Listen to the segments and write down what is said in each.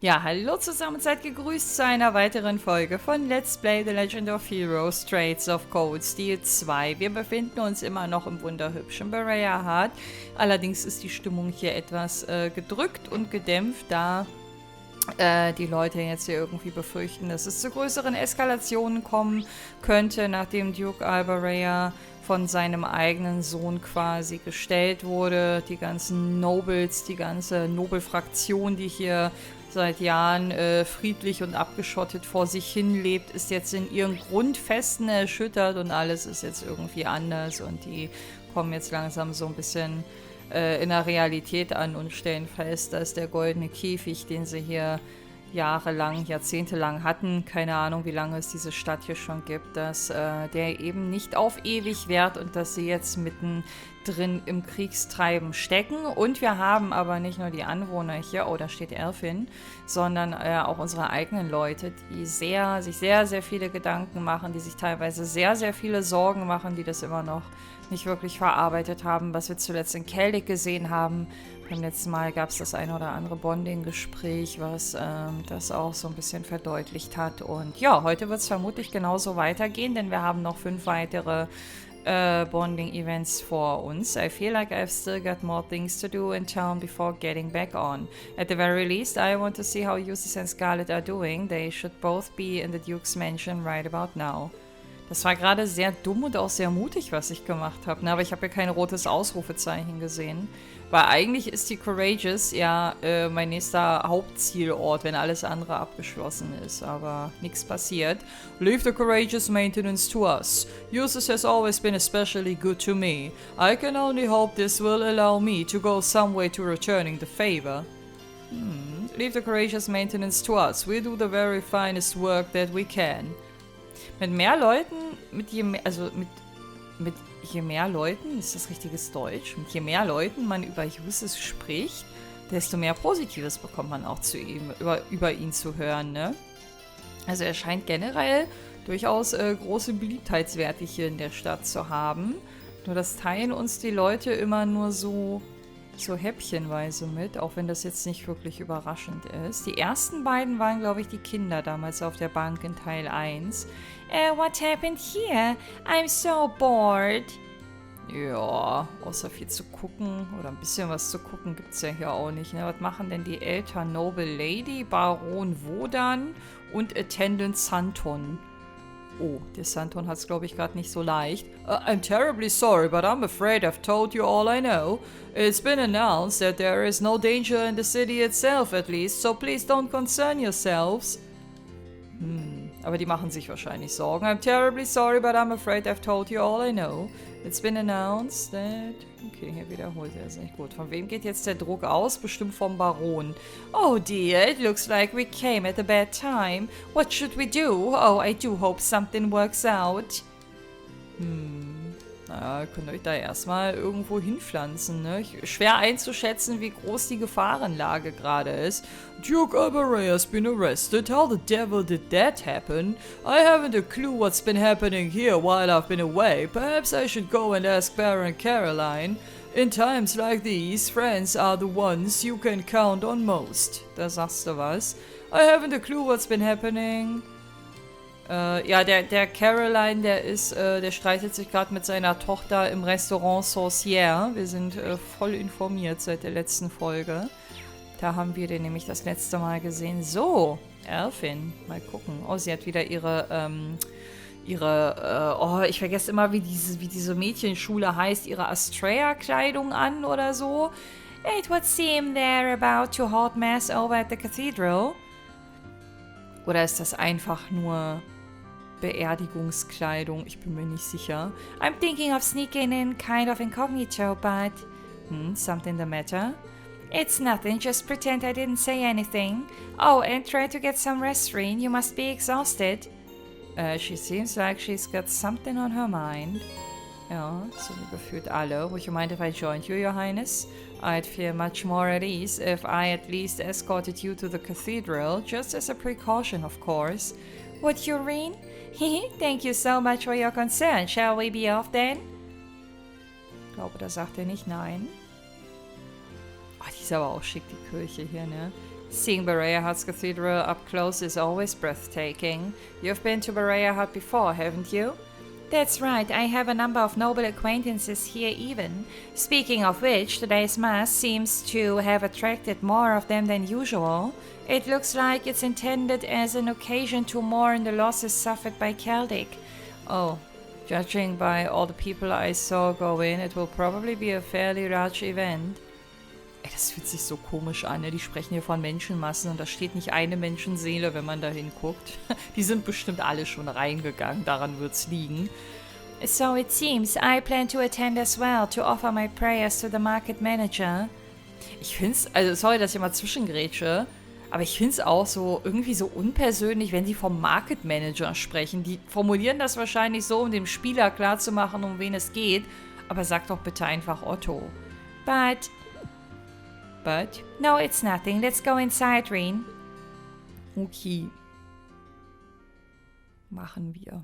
Ja, hallo zusammen, seid gegrüßt zu einer weiteren Folge von Let's Play The Legend of Heroes Straits of Cold Steel 2. Wir befinden uns immer noch im wunderhübschen Berea Heart. Allerdings ist die Stimmung hier etwas gedrückt und gedämpft, da die Leute jetzt hier irgendwie befürchten, dass es zu größeren Eskalationen kommen könnte, nachdem Duke Alberea von seinem eigenen Sohn quasi gestellt wurde. Die ganzen Nobles, die ganze Nobelfraktion, die hier seit Jahren friedlich und abgeschottet vor sich hin lebt, ist jetzt in ihren Grundfesten erschüttert und alles ist jetzt irgendwie anders und die kommen jetzt langsam so ein bisschen in der Realität an und stellen fest, dass der goldene Käfig, den sie hier jahrelang, jahrzehntelang hatten, keine Ahnung, wie lange es diese Stadt hier schon gibt, dass der eben nicht auf ewig währt und dass sie jetzt mittendrin im Kriegstreiben stecken. Und wir haben aber nicht nur die Anwohner hier, oh, da steht Elfin, sondern auch unsere eigenen Leute, die sich sehr, sehr viele Gedanken machen, die sich teilweise sehr, sehr viele Sorgen machen, die das immer noch nicht wirklich verarbeitet haben, was wir zuletzt in Celtic gesehen haben. Beim letzten Mal gab es das eine oder andere Bonding-Gespräch, was das auch so ein bisschen verdeutlicht hat. Und ja, heute wird es vermutlich genauso weitergehen, denn wir haben noch 5 weitere Bonding-Events vor uns. I feel like I've still got more things to do in town before getting back on. At the very least, I want to see how Eustace and Scarlet are doing. They should both be in the Duke's mansion right about now. Das war gerade sehr dumm und auch sehr mutig, was ich gemacht habe. Ne? Aber ich habe ja kein rotes Ausrufezeichen gesehen. Weil eigentlich ist die Courageous ja mein nächster Hauptzielort, wenn alles andere abgeschlossen ist. Aber nichts passiert. Leave the Courageous maintenance to us. Eustace has always been especially good to me. I can only hope this will allow me to go some way to returning the favor. Leave the Courageous maintenance to us. We'll do the very finest work that we can. Mit mehr Leuten, je mehr Leuten, ist das richtiges Deutsch? Mit je mehr Leuten man über Eustace spricht, desto mehr Positives bekommt man auch zu ihm, über ihn zu hören, ne? Also er scheint generell durchaus große Beliebtheitswerte hier in der Stadt zu haben. Nur das teilen uns die Leute immer nur so häppchenweise mit, auch wenn das jetzt nicht wirklich überraschend ist. Die ersten beiden waren, glaube ich, die Kinder damals auf der Bank in Teil 1. What happened here? I'm so bored. Ja, außer viel zu gucken oder ein bisschen was zu gucken gibt es ja hier auch nicht. Ne? Was machen denn die Eltern? Noble Lady, Baron Wodan und Attendant Santon? Oh, der Santon hat es, glaube ich, gerade nicht so leicht. I'm terribly sorry, but I'm afraid I've told you all I know. It's been announced that there is no danger in the city itself, at least, so please don't concern yourselves. Aber die machen sich wahrscheinlich Sorgen. I'm terribly sorry, but I'm afraid I've told you all I know. It's been announced that... Okay, hier wiederholt er sich. Gut, von wem geht jetzt der Druck aus? Bestimmt vom Baron. Oh dear, it looks like we came at a bad time. What should we do? Oh, I do hope something works out. Naja, könnt euch da erstmal irgendwo hinpflanzen, ne? Schwer einzuschätzen, wie groß die Gefahrenlage gerade ist. Duke Alberea has been arrested. How the devil did that happen? I haven't a clue what's been happening here while I've been away. Perhaps I should go and ask Baron Caroline. In times like these, friends are the ones you can count on most. Da sagst du was. I haven't a clue what's been happening. Ja, der Caroline, der streitet sich gerade mit seiner Tochter im Restaurant Saucière. Wir sind voll informiert seit der letzten Folge. Da haben wir den nämlich das letzte Mal gesehen. So, Elfin, mal gucken. Oh, sie hat wieder ich vergesse immer, wie diese Mädchenschule heißt, ihre Astrea-Kleidung an oder so. It would seem they're about to hold mass over at the cathedral. Oder ist das einfach nur Beerdigungskleidung? Ich bin mir nicht sicher. I'm thinking of sneaking in kind of incognito, but... something the matter? It's nothing, just pretend I didn't say anything. Oh, and try to get some rest, Reen. You must be exhausted. She seems like she's got something on her mind. Ja, so gefühlt alle. Would you mind if I joined you, Your Highness? I'd feel much more at ease if I at least escorted you to the cathedral, just as a precaution, of course. Would you, Reen? Thank you so much for your concern. Shall we be off then? Ich glaube, da sagt er nicht nein. Oh, die ist aber auch schick, die Kirche hier, ne? Seeing Berea Hut's cathedral up close is always breathtaking. You've been to Berea Hut before, haven't you? That's right, I have a number of noble acquaintances here even. Speaking of which, today's mass seems to have attracted more of them than usual. It looks like it's intended as an occasion to mourn the losses suffered by Celtic. Oh, judging by all the people I saw go in, it will probably be a fairly large event. Ey, das fühlt sich so komisch an, ne? Die sprechen hier von Menschenmassen und da steht nicht eine Menschenseele, wenn man da hinguckt. Die sind bestimmt alle schon reingegangen, daran wird's liegen. So it seems, I plan to attend as well, to offer my prayers to the market manager. Ich find's, also sorry, dass ich mal zwischengrätsche, aber ich find's auch so, irgendwie so unpersönlich, wenn sie vom Market Manager sprechen. Die formulieren das wahrscheinlich so, um dem Spieler klarzumachen, um wen es geht, aber sag doch bitte einfach Otto. But? No, it's nothing. Let's go inside, Reen. Okay. Machen wir.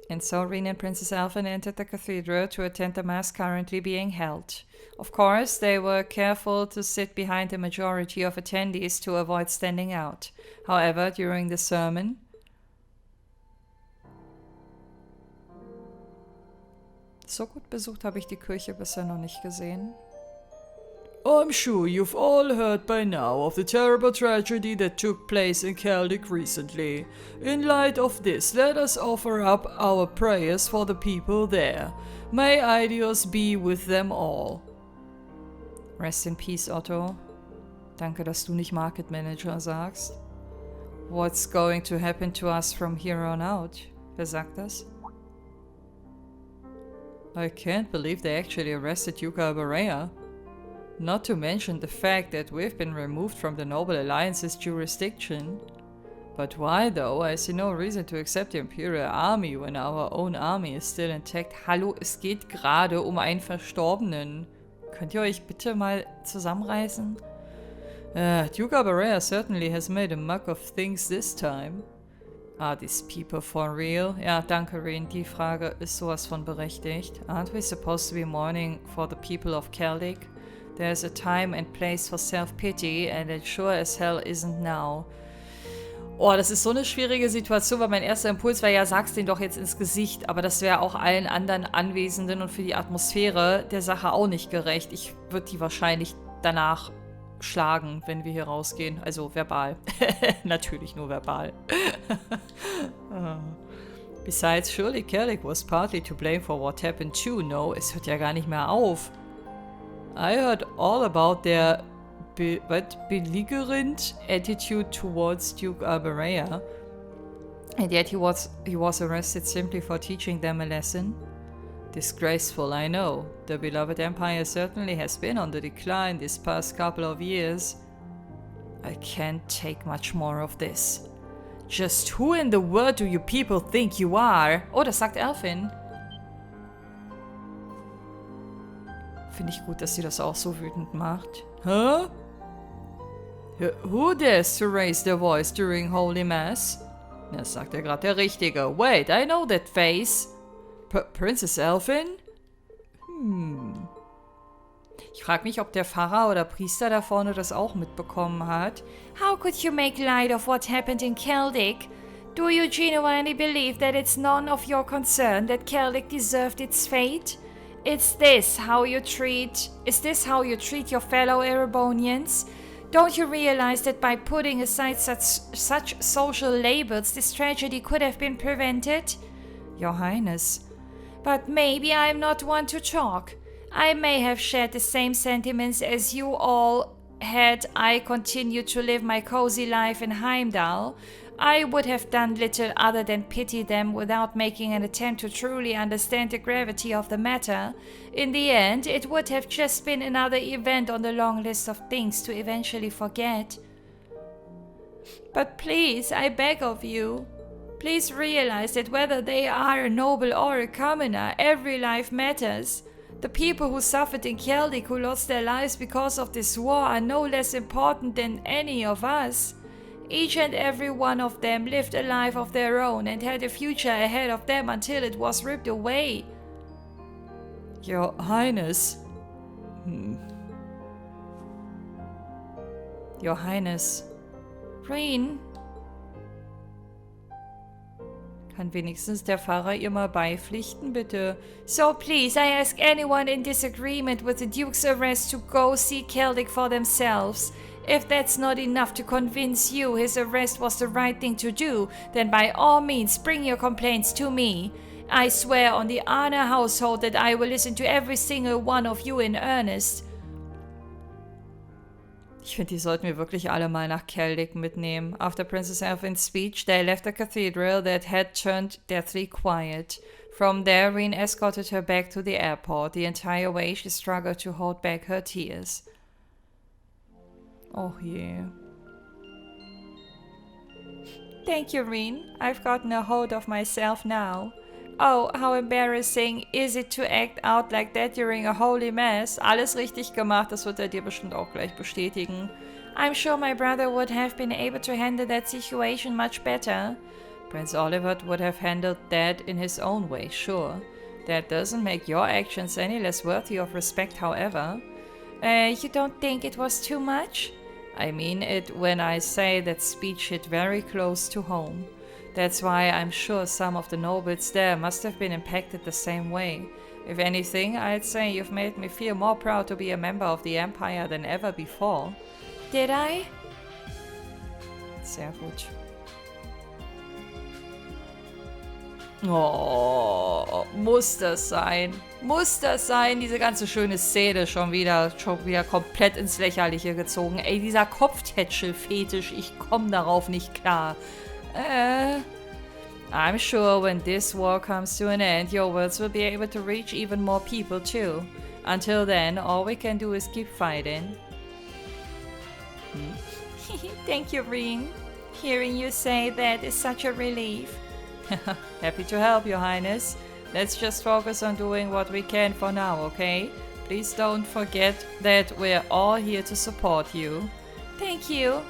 And so Reen and Princess Elfin entered the cathedral to attend the mass currently being held. Of course, they were careful to sit behind the majority of attendees to avoid standing out. However, during the sermon, so gut besucht habe ich die Kirche bisher noch nicht gesehen. I'm sure you've all heard by now of the terrible tragedy that took place in Celtic recently. In light of this, let us offer up our prayers for the people there. May Eidios be with them all. Rest in peace, Otto. Danke, dass du nicht Market Manager sagst. What's going to happen to us from here on out? Wer sagt das? I can't believe they actually arrested Duke Alberea. Not to mention the fact that we've been removed from the Noble Alliance's jurisdiction. But why though? I see no reason to accept the Imperial Army when our own army is still intact. Hallo, es geht gerade um einen Verstorbenen. Könnt ihr euch bitte mal zusammenreißen? Duke Alberea certainly has made a muck of things this time. Are these people for real? Ja, danke, Reen. Die Frage ist sowas von berechtigt. Aren't we supposed to be mourning for the people of Celtic? There's a time and place for self-pity, and it sure as hell isn't now. Oh, das ist so eine schwierige Situation, weil mein erster Impuls war, ja, sag's denen doch jetzt ins Gesicht, aber das wäre auch allen anderen Anwesenden und für die Atmosphäre der Sache auch nicht gerecht. Ich würde die wahrscheinlich danach schlagen, wenn wir hier rausgehen. Also verbal. Natürlich nur verbal. Besides, surely Celtic was partly to blame for what happened too. No, es hört ja gar nicht mehr auf. I heard all about their belligerent attitude towards Duke Alberea, and yet he was arrested simply for teaching them a lesson. Disgraceful, I know. The beloved empire certainly has been on the decline this past couple of years. I can't take much more of this. Just who in the world do you people think you are? Oh, das sagt Elfin. Finde ich gut, dass sie das auch so wütend macht. Huh? Who dares to raise their voice during Holy Mass? Das sagt ja gerade der Richtige. Wait, I know that face. Princess Elfin? Ich frage mich, ob der Pfarrer oder Priester da vorne das auch mitbekommen hat. How could you make light of what happened in Celtic? Do you genuinely believe that it's none of your concern that Celtic deserved its fate? Is this how you treat your fellow Erebonians? Don't you realize that by putting aside such social labels, this tragedy could have been prevented? Your Highness. But maybe I'm not one to talk. I may have shared the same sentiments as you all had I continued to live my cozy life in Heimdall. I would have done little other than pity them without making an attempt to truly understand the gravity of the matter. In the end, it would have just been another event on the long list of things to eventually forget. But please, I beg of you, please realize that whether they are a noble or a commoner, every life matters. The people who suffered in Celtic, who lost their lives because of this war, are no less important than any of us. Each and every one of them lived a life of their own and had a future ahead of them until it was ripped away. Your Highness. Your Highness. Reen? Kann wenigstens der Pfarrer ihr mal beipflichten, bitte? So please, I ask anyone in disagreement with the Duke's arrest to go see Celtic for themselves. If that's not enough to convince you his arrest was the right thing to do, then by all means bring your complaints to me. I swear on the Arne household that I will listen to every single one of you in earnest. Ich finde, die sollten wir wirklich alle mal nach Celtic mitnehmen. After Princess Elfin's speech, they left the cathedral that had turned deathly quiet. From there, Reen escorted her back to the airport. The entire way, she struggled to hold back her tears. Oh je. Thank you, Reen. I've gotten a hold of myself now. Oh, how embarrassing is it to act out like that during a holy mass? Alles richtig gemacht, das wird er dir bestimmt auch gleich bestätigen. I'm sure my brother would have been able to handle that situation much better. Prince Oliver would have handled that in his own way, sure. That doesn't make your actions any less worthy of respect, however. You don't think it was too much? I mean it when I say that speech hit very close to home. That's why I'm sure some of the nobles there must have been impacted the same way. If anything, I'd say you've made me feel more proud to be a member of the Empire than ever before. Did I? Sehr gut. Oh, muss das sein? Muss das sein? Diese ganze schöne Szene schon wieder komplett ins Lächerliche gezogen. Ey, dieser Kopftätschel-Fetisch, ich komme darauf nicht klar. I'm sure when this war comes to an end, your words will be able to reach even more people too. Until then, all we can do is keep fighting. Thank you, Reen. Hearing you say that is such a relief. Happy to help, Your Highness. Let's just focus on doing what we can for now, okay? Please don't forget that we're all here to support you. Thank you.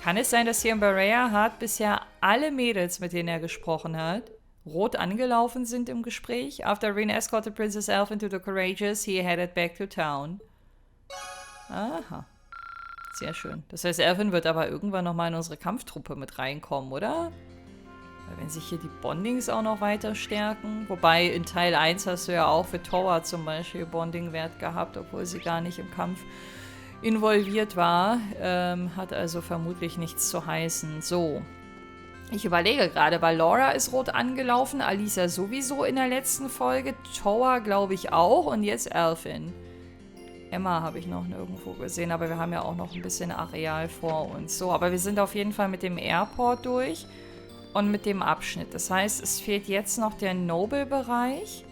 Kann es sein, dass hier in Berea Hart bisher alle Mädels, mit denen er gesprochen hat, rot angelaufen sind im Gespräch? After Reen escorted Princess Elfin to the Courageous, he headed back to town. Aha. Sehr schön. Das heißt, Elfin wird aber irgendwann nochmal in unsere Kampftruppe mit reinkommen, oder? Weil wenn sich hier die Bondings auch noch weiter stärken. Wobei in Teil 1 hast du ja auch für Trauer zum Beispiel Bonding-Wert gehabt, obwohl sie gar nicht im Kampf involviert war. Hat also vermutlich nichts zu heißen. So. Ich überlege gerade, weil Laura ist rot angelaufen, Alisa sowieso in der letzten Folge, Trauer glaube ich auch und jetzt Elfin. Emma habe ich noch nirgendwo gesehen, aber wir haben ja auch noch ein bisschen Areal vor uns. So, aber wir sind auf jeden Fall mit dem Airport durch und mit dem Abschnitt. Das heißt, es fehlt jetzt noch der Noble-Bereich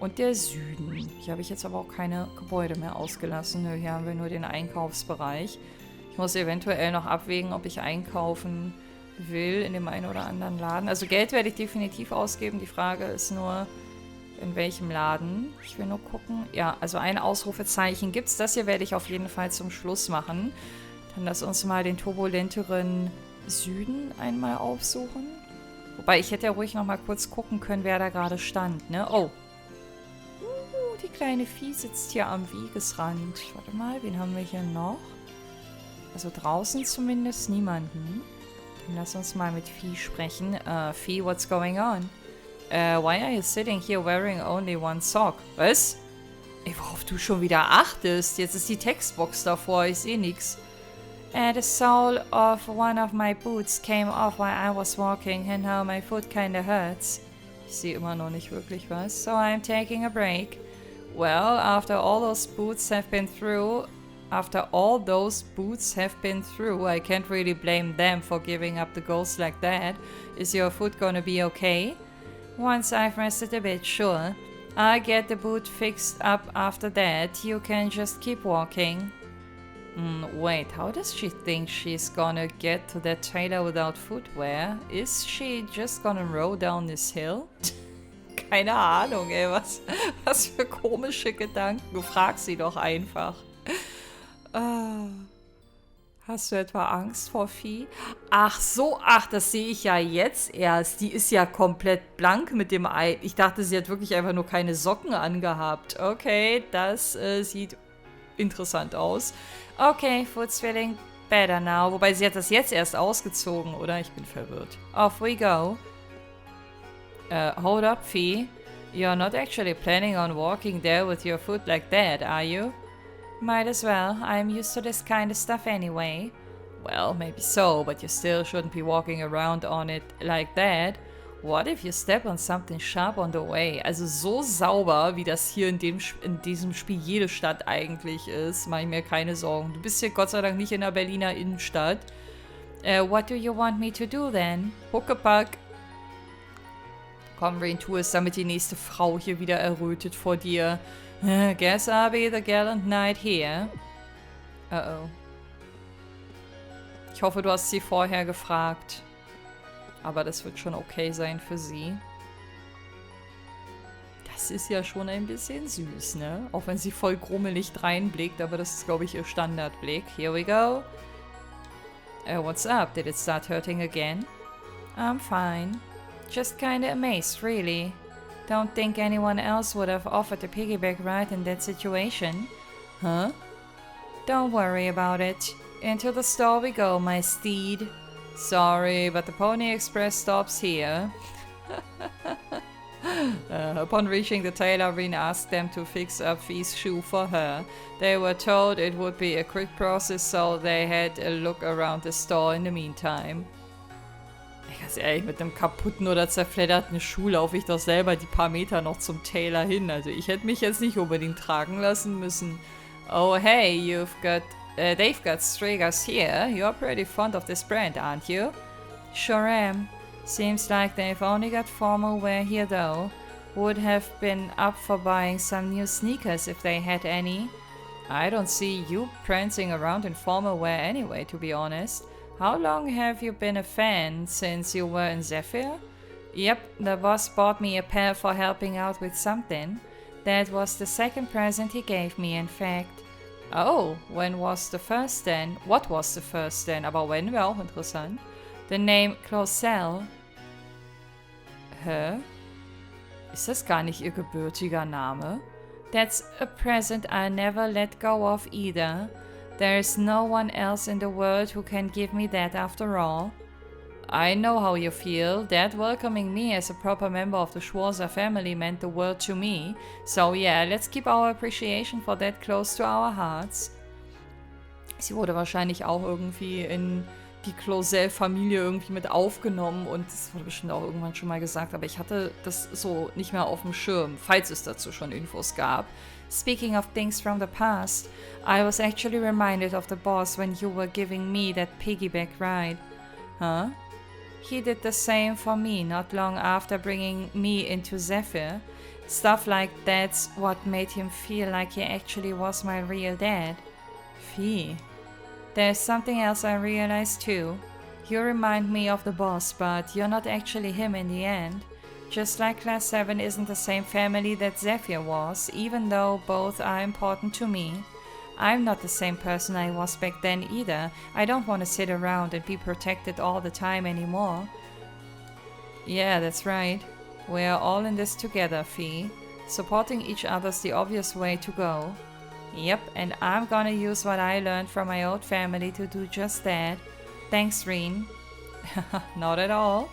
und der Süden. Hier habe ich jetzt aber auch keine Gebäude mehr ausgelassen. Nö, hier haben wir nur den Einkaufsbereich. Ich muss eventuell noch abwägen, ob ich einkaufen will in dem einen oder anderen Laden. Also Geld werde ich definitiv ausgeben. Die Frage ist nur, in welchem Laden. Ich will nur gucken. Ja, also ein Ausrufezeichen gibt es. Das hier werde ich auf jeden Fall zum Schluss machen. Dann lass uns mal den turbulenteren Süden einmal aufsuchen. Wobei, ich hätte ja ruhig noch mal kurz gucken können, wer da gerade stand, ne? Oh. Die kleine Vieh sitzt hier am Wegesrand. Warte mal, wen haben wir hier noch? Also draußen zumindest niemanden. Dann lass uns mal mit Vieh sprechen. Vieh, what's going on? Why are you sitting here wearing only one sock? Was? Ey, worauf du schon wieder achtest? Jetzt ist die Textbox davor, ich sehe nichts. The sole of one of my boots came off while I was walking and now my foot kinda hurts. Ich sehe immer noch nicht wirklich was. So I'm taking a break. Well, after all those boots have been through, I can't really blame them for giving up the ghost like that. Is your foot gonna be okay? Once I've rested a bit, sure. I'll get the boot fixed up after that. You can just keep walking. Wait, how does she think she's gonna get to that trailer without footwear? Is she just gonna roll down this hill? Keine Ahnung, ey, was für komische Gedanken. Frag sie doch einfach. Hast du etwa Angst vor Vieh? Ach so, das sehe ich ja jetzt erst. Die ist ja komplett blank mit dem Ei. Ich dachte, sie hat wirklich einfach nur keine Socken angehabt. Okay, das sieht interessant aus. Okay, foot's feeling better now. Wobei sie hat das jetzt erst ausgezogen, oder? Ich bin verwirrt. Off we go. Hold up, Fee. You're not actually planning on walking there with your foot like that, are you? Might as well. I'm used to this kind of stuff anyway. Well, maybe so, but you still shouldn't be walking around on it like that. What if you step on something sharp on the way? Also so sauber, wie das hier in diesem Spiel jede Stadt eigentlich ist, mache ich mir keine Sorgen. Du bist hier Gott sei Dank nicht in der Berliner Innenstadt. What do you want me to do then? Huckepack. Komm, Rain, tu es, damit die nächste Frau hier wieder errötet vor dir. Guess I'll be the gallant knight here. Uh-oh. Ich hoffe, du hast sie vorher gefragt. Aber das wird schon okay sein für sie. Das ist ja schon ein bisschen süß, ne? Auch wenn sie voll grummelig reinblickt, aber das ist, glaube ich, ihr Standardblick. Here we go. What's up? Did it start hurting again? I'm fine. Just kinda amazed, really. Don't think anyone else would have offered a piggyback ride in that situation. Huh? Don't worry about it. Into the store we go, my steed. Sorry, but the Pony Express stops here. Upon reaching the tailor, Reen asked them to fix up Fee's shoe for her. They were told it would be a quick process, so they had a look around the store in the meantime. Ganz ehrlich, mit einem kaputten oder zerfledderten Schuh laufe ich doch selber die paar Meter noch zum Tailor hin. Also ich hätte mich jetzt nicht unbedingt tragen lassen müssen. Oh hey, they've got Stragers here. You're pretty fond of this brand, aren't you? Sure am. Seems like they've only got formal wear here though. Would have been up for buying some new sneakers if they had any. I don't see you prancing around in formal wear anyway, to be honest. How long have you been a fan? Since you were in Zephyr? Yep, the boss bought me a pair for helping out with something. That was the second present he gave me, in fact. Oh, when was the first then? What was the first then? Aber when wäre auch interessant. The name Closel. Hä? Ist das gar nicht ihr gebürtiger Name? That's a present I never let go of either. There's no one else in the world who can give me that after all. I know how you feel. Dad welcoming me as a proper member of the Schwarzer family meant the world to me. So yeah, let's keep our appreciation for that close to our hearts. Sie wurde wahrscheinlich auch irgendwie in die Closel-Familie irgendwie mit aufgenommen und das wurde bestimmt auch irgendwann schon mal gesagt, aber ich hatte das so nicht mehr auf dem Schirm, falls es dazu schon Infos gab. Speaking of things from the past, I was actually reminded of the boss when you were giving me that piggyback ride. Huh? He did the same for me not long after bringing me into Zephyr. Stuff like that's what made him feel like he actually was my real dad. Fee. There's something else I realized too. You remind me of the boss, but you're not actually him in the end. Just like Class 7 isn't the same family that Zephyr was, even though both are important to me. I'm not the same person I was back then either. I don't want to sit around and be protected all the time anymore. Yeah, that's right. We're all in this together, Fee. Supporting each other's the obvious way to go. Yep, and I'm gonna use what I learned from my old family to do just that. Thanks, Reen. Not at all.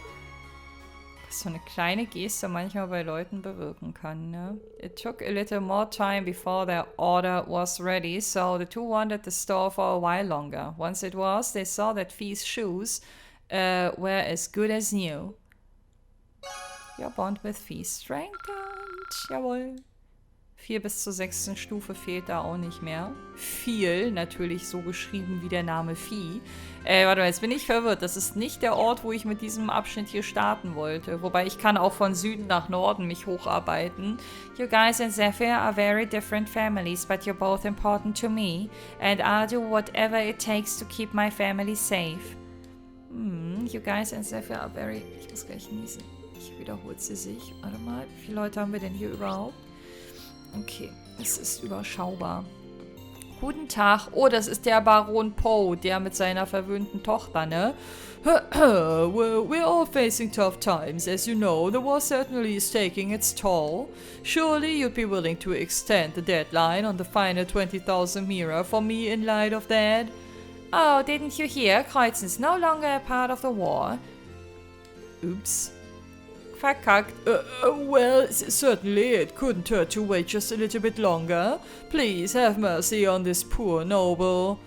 Was so eine kleine Geste manchmal bei Leuten bewirken kann, ne? It took a little more time before their order was ready, so the two wandered the store for a while longer. Once it was, they saw that Fee's shoes were as good as new. Your bond with Fee strengthened. Jawohl. 4 bis zur 6. Stufe fehlt da auch nicht mehr. Viel, natürlich so geschrieben wie der Name Fee. Warte mal, jetzt bin ich verwirrt. Das ist nicht der Ort, wo ich mit diesem Abschnitt hier starten wollte. Wobei ich kann auch von Süden nach Norden mich hocharbeiten. You guys and Zephyr are very different families, but you're both important to me. And I'll do whatever it takes to keep my family safe. You guys and Zephyr are very... Ich muss gleich niesen. Ich wiederhole sie sich. Warte mal, wie viele Leute haben wir denn hier überhaupt? Okay, es ist überschaubar. Guten Tag. Oh, das ist der Baron Poe, der mit seiner verwöhnten Tochter, ne? Well, we're all facing tough times, as you know. The war certainly is taking its toll. Surely you'd be willing to extend the deadline on the final 20,000 MEHR for me in light of that? Oh, didn't you hear? Kreuzen's no longer a part of the war. Oops. Verkackt. Well, certainly it couldn't hurt to wait just a little bit longer. Please have mercy on this poor noble.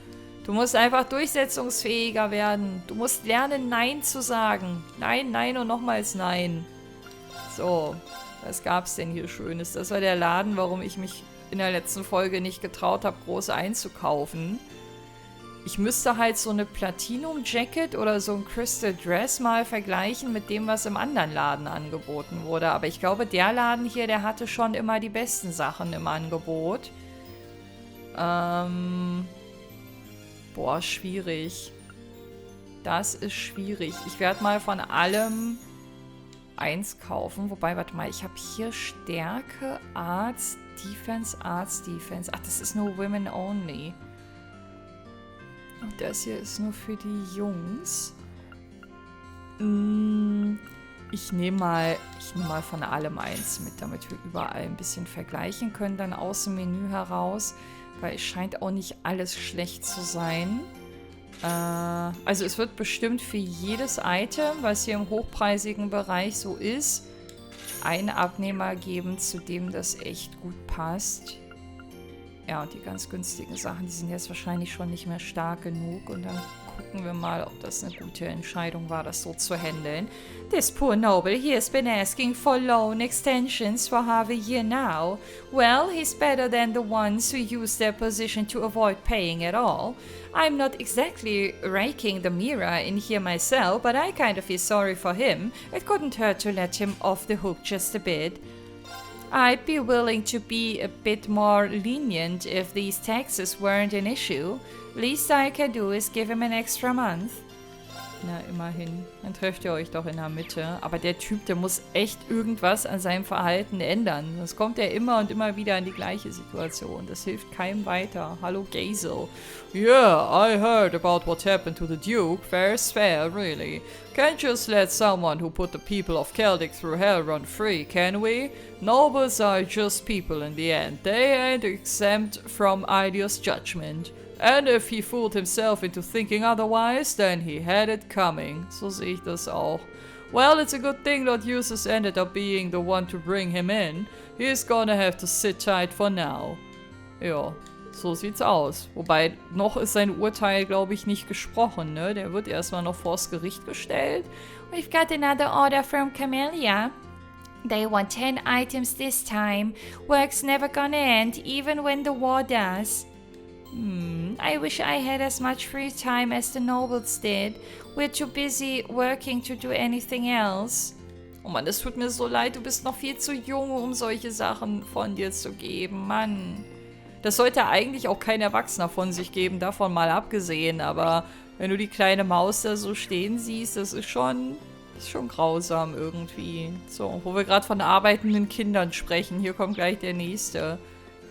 Du musst einfach durchsetzungsfähiger werden. Du musst lernen, Nein zu sagen. Nein, nein und nochmals Nein. So, was gab's denn hier Schönes? Das war der Laden, warum ich mich in der letzten Folge nicht getraut habe, groß einzukaufen. Ich müsste halt so eine Platinum-Jacket oder so ein Crystal Dress mal vergleichen mit dem, was im anderen Laden angeboten wurde. Aber ich glaube, der Laden hier, der hatte schon immer die besten Sachen im Angebot. Boah, schwierig. Das ist schwierig. Ich werde mal von allem eins kaufen. Wobei, warte mal, ich habe hier Stärke, Arts, Defense, Arts, Defense. Ach, das ist nur Women Only. Und das hier ist nur für die Jungs. Ich nehme mal von allem eins mit, damit wir überall ein bisschen vergleichen können, dann aus dem Menü heraus. Weil es scheint auch nicht alles schlecht zu sein. Also es wird bestimmt für jedes Item, was hier im hochpreisigen Bereich so ist, einen Abnehmer geben, zu dem das echt gut passt. Ja, und die ganz günstigen Sachen, die sind jetzt wahrscheinlich schon nicht mehr stark genug. Und dann gucken wir mal, ob das eine gute Entscheidung war, das so zu handeln. This poor noble, he has been asking for loan extensions for half a year now. Well, he's better than the ones who use their position to avoid paying at all. I'm not exactly raking the MEHR in here myself, but I kind of feel sorry for him. It couldn't hurt to let him off the hook just a bit. I'd be willing to be a bit more lenient if these taxes weren't an issue. Least I can do is give him an extra month. Na, immerhin. Dann trefft ihr euch doch in der Mitte. Aber der Typ, der muss echt irgendwas an seinem Verhalten ändern. Sonst kommt er immer und immer wieder in die gleiche Situation. Das hilft keinem weiter. Hallo, Gazel. Yeah, I heard about what happened to the Duke. Fair's fair, really. Can't just let someone who put the people of Celtic through hell run free, can we? Nobles are just people in the end. They ain't exempt from ideas judgment. And if he fooled himself into thinking otherwise, then he had it coming. So sehe ich das auch. Well, it's a good thing Lord Eustace ended up being the one to bring him in. He's gonna have to sit tight for now. Ja, so sieht's aus. Wobei, noch ist sein Urteil, glaube ich, nicht gesprochen, ne? Der wird erstmal noch vors Gericht gestellt. We've got another order from Camellia. They want 10 items this time. Work's never gonna end, even when the war does. I wish I had as much free time as the nobles did. We're too busy working to do anything else. Oh Mann, es tut mir so leid, du bist noch viel zu jung, um solche Sachen von dir zu geben. Mann. Das sollte eigentlich auch kein Erwachsener von sich geben, davon mal abgesehen. Aber wenn du die kleine Maus da so stehen siehst, das ist schon grausam irgendwie. So, wo wir gerade von arbeitenden Kindern sprechen, hier kommt gleich der nächste.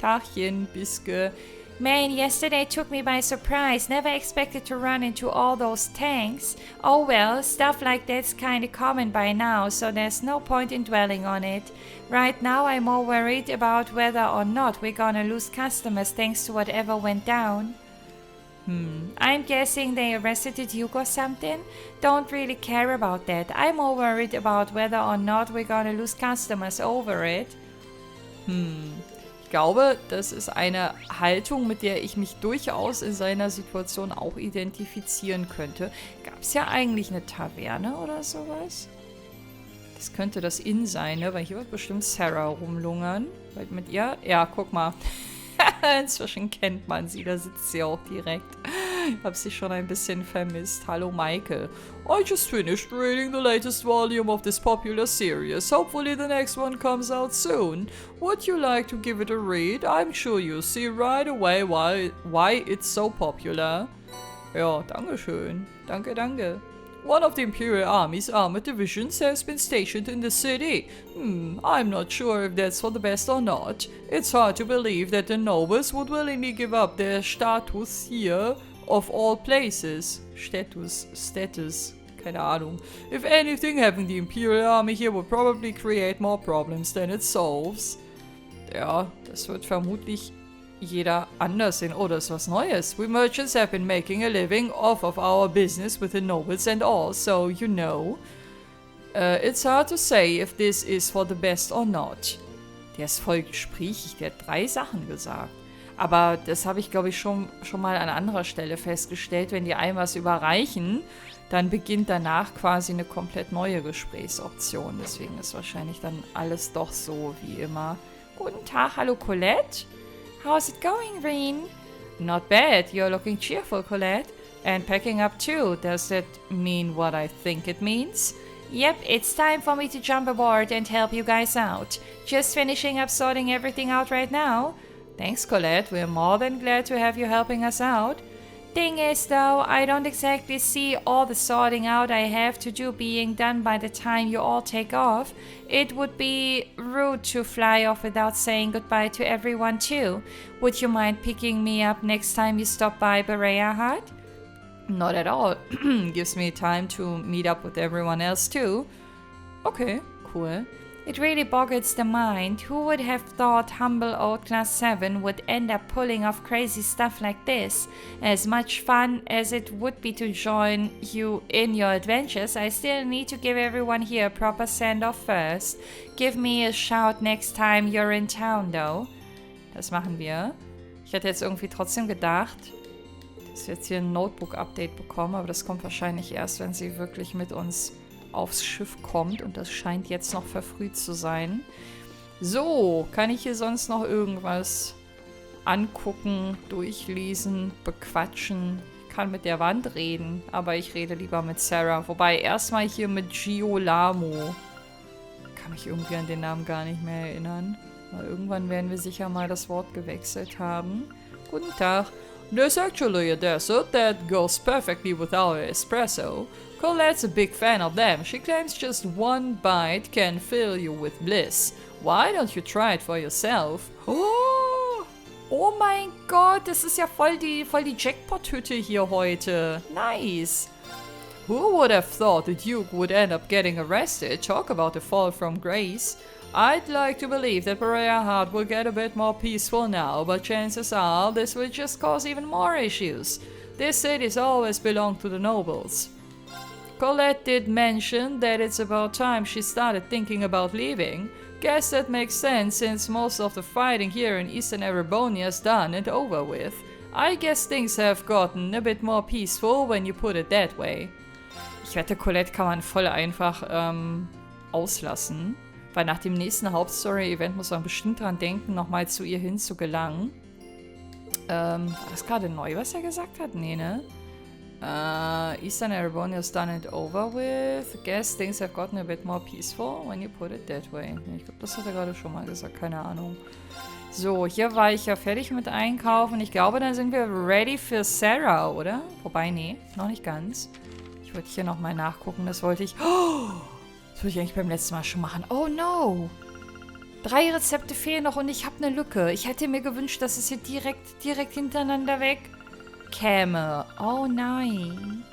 Tachchen, Biske. Man, yesterday took me by surprise. Never expected to run into all those tanks. Oh well, stuff like that's kinda common by now, so there's no point in dwelling on it. Right now I'm more worried about whether or not we're gonna lose customers thanks to whatever went down. I'm guessing they arrested the Duke or something? Don't really care about that. I'm more worried about whether or not we're gonna lose customers over it. Ich glaube, das ist eine Haltung, mit der ich mich durchaus in seiner Situation auch identifizieren könnte. Gab es ja eigentlich eine Taverne oder sowas? Das könnte das Inn sein, ne? Weil hier wird bestimmt Sarah rumlungern. Weil mit ihr? Ja, guck mal. Inzwischen kennt man sie, da sitzt sie auch direkt. Ich habe sie schon ein bisschen vermisst. Hallo Michael. I just finished reading the latest volume of this popular series. Hopefully the next one comes out soon. Would you like to give it a read? I'm sure you'll see right away why it's so popular. Ja, danke schön. Danke, danke. One of the Imperial Army's armored divisions has been stationed in the city. I'm not sure if that's for the best or not. It's hard to believe that the nobles would willingly give up their status here of all places. Status. Keine Ahnung. If anything, having the Imperial Army here would probably create more problems than it solves. Ja, das wird vermutlich jeder anders sehen. Oh, das ist was Neues. We merchants have been making a living off of our business with the nobles and all, so you know. It's hard to say if this is for the best or not. Der ist voll gesprächig, der hat 3 Sachen gesagt. Aber das habe ich, glaube ich, schon mal an anderer Stelle festgestellt. Wenn die einem was überreichen, dann beginnt danach quasi eine komplett neue Gesprächsoption. Deswegen ist wahrscheinlich dann alles doch so wie immer. Guten Tag, hallo Colette. How's it going, Reen? Not bad. You're looking cheerful, Colette. And packing up too. Does that mean what I think it means? Yep, it's time for me to jump aboard and help you guys out. Just finishing up sorting everything out right now. Thanks, Colette. We're more than glad to have you helping us out. Thing is, though, I don't exactly see all the sorting out I have to do being done by the time you all take off. It would be rude to fly off without saying goodbye to everyone, too. Would you mind picking me up next time you stop by Berea Hut? Not at all. Gives me time to meet up with everyone else, too. Okay, cool. It really boggles the mind. Who would have thought humble old Class 7 would end up pulling off crazy stuff like this? As much fun as it would be to join you in your adventures, I still need to give everyone here a proper send-off first. Give me a shout next time you're in town, though. Das machen wir. Ich hätte jetzt irgendwie trotzdem gedacht, dass wir jetzt hier ein Notebook-Update bekommen, aber das kommt wahrscheinlich erst, wenn sie wirklich mit uns aufs Schiff kommt und das scheint jetzt noch verfrüht zu sein. So, kann ich hier sonst noch irgendwas angucken, durchlesen, bequatschen? Ich kann mit der Wand reden, aber ich rede lieber mit Sarah. Wobei, erstmal hier mit Giolamo. Kann mich irgendwie an den Namen gar nicht mehr erinnern. Aber irgendwann werden wir sicher mal das Wort gewechselt haben. Guten Tag. There's actually a dessert that goes perfectly with our espresso. Colette's a big fan of them. She claims just one bite can fill you with bliss. Why don't you try it for yourself? Oh mein Gott, das ist ja voll die Jackpot-Hütte hier heute. Nice. Who would have thought the Duke would end up getting arrested? Talk about a fall from grace. I'd like to believe that Berea Hut will get a bit more peaceful now, but chances are this will just cause even more issues. This city's always belonged to the nobles. Colette did mention that it's about time she started thinking about leaving. Guess that makes sense since most of the fighting here in Eastern Erebonia is done and over with. I guess things have gotten a bit more peaceful when you put it that way. Ich wette, Colette kann man voll einfach auslassen. Weil nach dem nächsten Hauptstory-Event muss man bestimmt dran denken, nochmal zu ihr hin zu gelangen. War das gerade neu, was er gesagt hat? Nee, ne? Eastern Erebonia is done and over with. Guess things have gotten a bit more peaceful when you put it that way. Ich glaube, das hat er gerade schon mal gesagt, keine Ahnung. So, hier war ich ja fertig mit Einkaufen. Ich glaube, dann sind wir ready für Sarah, oder? Wobei, nee, noch nicht ganz. Ich wollte hier nochmal nachgucken, das wollte ich... Oh, das wollte ich eigentlich beim letzten Mal schon machen. Oh no! 3 Rezepte fehlen noch und ich habe eine Lücke. Ich hätte mir gewünscht, dass es hier direkt hintereinander weg käme. Oh nein.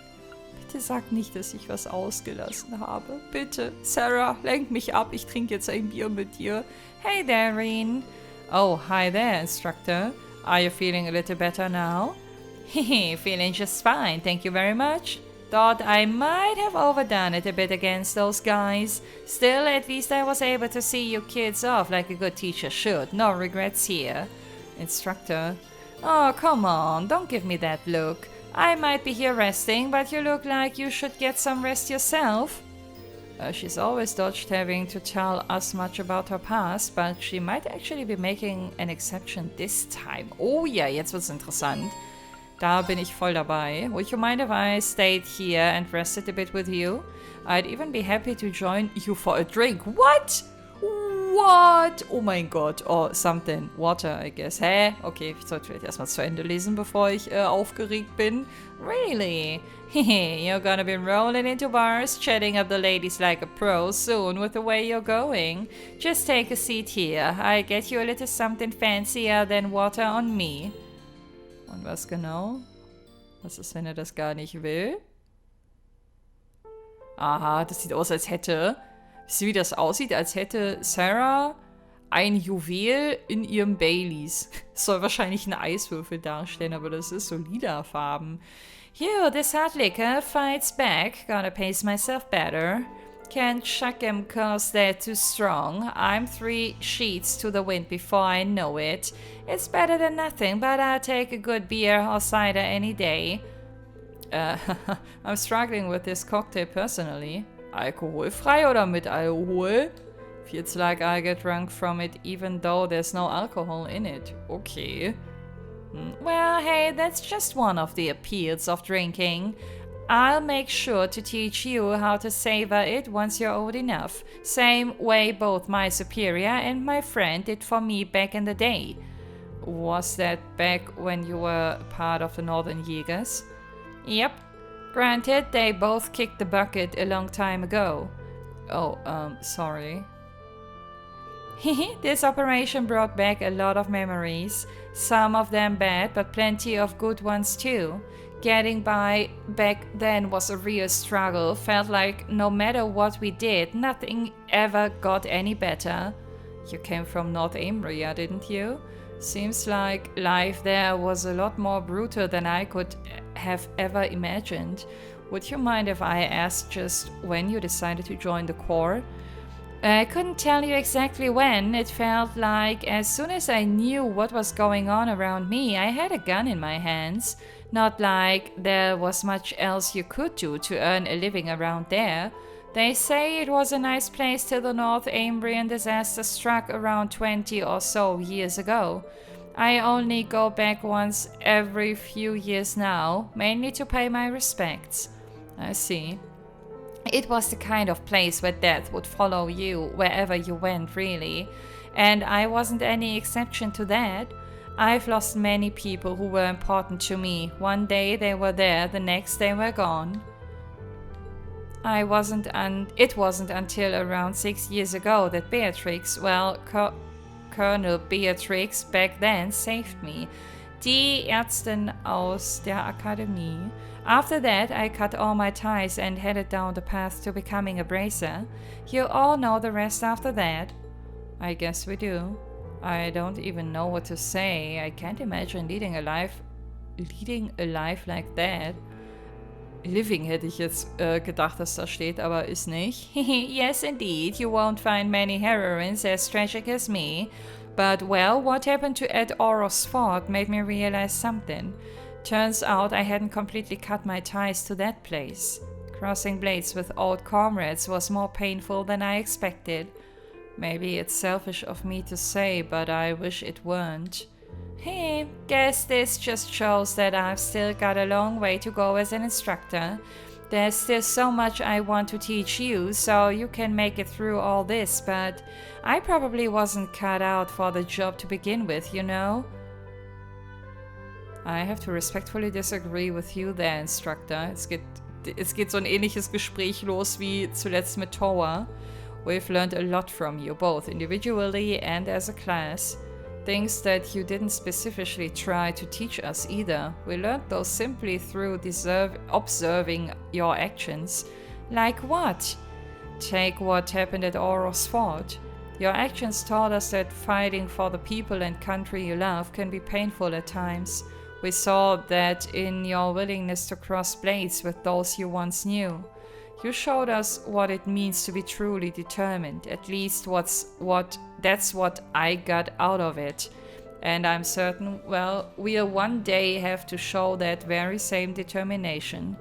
Bitte sag nicht, dass ich was ausgelassen habe. Bitte. Sarah, lenk mich ab. Ich trinke jetzt ein Bier mit dir. Hey there, Reen. Oh, hi there, Instructor. Are you feeling a little better now? Hehe, feeling just fine. Thank you very much. Thought I might have overdone it a bit against those guys. Still, at least I was able to see you kids off like a good teacher should. No regrets here. Instructor. Oh, come on, don't give me that look. I might be here resting, but you look like you should get some rest yourself. She's always dodged having to tell us much about her past, but she might actually be making an exception this time. Oh ja, jetzt wird's interessant. Da bin ich voll dabei. Would you mind if I stayed here and rested a bit with you? I'd even be happy to join you for a drink. What? What? Oh mein Gott. Oh, something. Water, I guess. Hä? Okay, ich sollte vielleicht erstmal zu Ende lesen, bevor ich aufgeregt bin. Really? You're gonna be rolling into bars, chatting up the ladies like a pro soon with the way you're going. Just take a seat here. I get you a little something fancier than water on me. Und was genau? Was ist, wenn er das gar nicht will? Aha, das sieht aus, als hätte... Wisst ihr, wie das aussieht? Als hätte Sarah ein Juwel in ihrem Baileys. Das soll wahrscheinlich einen Eiswürfel darstellen, aber das ist so lila Farben. You, this hot liquor fights back. Gotta pace myself better. Can't chuck 'em cause they're too strong. I'm 3 sheets to the wind before I know it. It's better than nothing, but I'll take a good beer or cider any day. I'm struggling with this cocktail personally. Alkoholfrei oder mit Alkohol? Feels like I'll get drunk from it even though there's no alcohol in it. Okay. Well, hey, that's just one of the appeals of drinking. I'll make sure to teach you how to savor it once you're old enough. Same way both my superior and my friend did for me back in the day. Was that back when you were part of the Northern Jägers? Yep. Granted, they both kicked the bucket a long time ago. Oh, sorry. This operation brought back a lot of memories. Some of them bad, but plenty of good ones too. Getting by back then was a real struggle. Felt like no matter what we did, nothing ever got any better. You came from North Ambria, didn't you? Seems like life there was a lot more brutal than I could have ever imagined. Would you mind if I asked just when you decided to join the Corps? I couldn't tell you exactly when. It felt like as soon as I knew what was going on around me, I had a gun in my hands. Not like there was much else you could do to earn a living around there. They say it was a nice place till the North Ambrian disaster struck around 20 or so years ago. I only go back once every few years now, mainly to pay my respects. I see. It was the kind of place where death would follow you wherever you went, really. And I wasn't any exception to that. I've lost many people who were important to me. One day they were there, the next they were gone. It wasn't until around 6 years ago that Beatrix, Colonel Beatrix back then saved me. Die Ärztin aus der Akademie. After that, I cut all my ties and headed down the path to becoming a bracer. You all know the rest after that. I guess we do. I don't even know what to say. I can't imagine leading a life like that. Living hätte ich jetzt gedacht, dass da steht, aber ist nicht. Yes, indeed. You won't find many heroines as tragic as me. But, well, what happened to Ed Oros Fort made me realize something. Turns out I hadn't completely cut my ties to that place. Crossing blades with old comrades was more painful than I expected. Maybe it's selfish of me to say, but I wish it weren't. Hey, guess this just shows that I've still got a long way to go as an instructor. There's still so much I want to teach you, so you can make it through all this, but I probably wasn't cut out for the job to begin with, you know? I have to respectfully disagree with you there, Instructor. Es geht so ein ähnliches Gespräch los wie zuletzt mit Trauer. We've learned a lot from you, both individually and as a class. Things that you didn't specifically try to teach us either. We learned those simply through observing your actions. Like what? Take what happened at Oros Fort. Your actions taught us that fighting for the people and country you love can be painful at times. We saw that in your willingness to cross blades with those you once knew. You showed us what it means to be truly determined. At least that's what I got out of it. And I'm certain, well, we'll one day have to show that very same determination.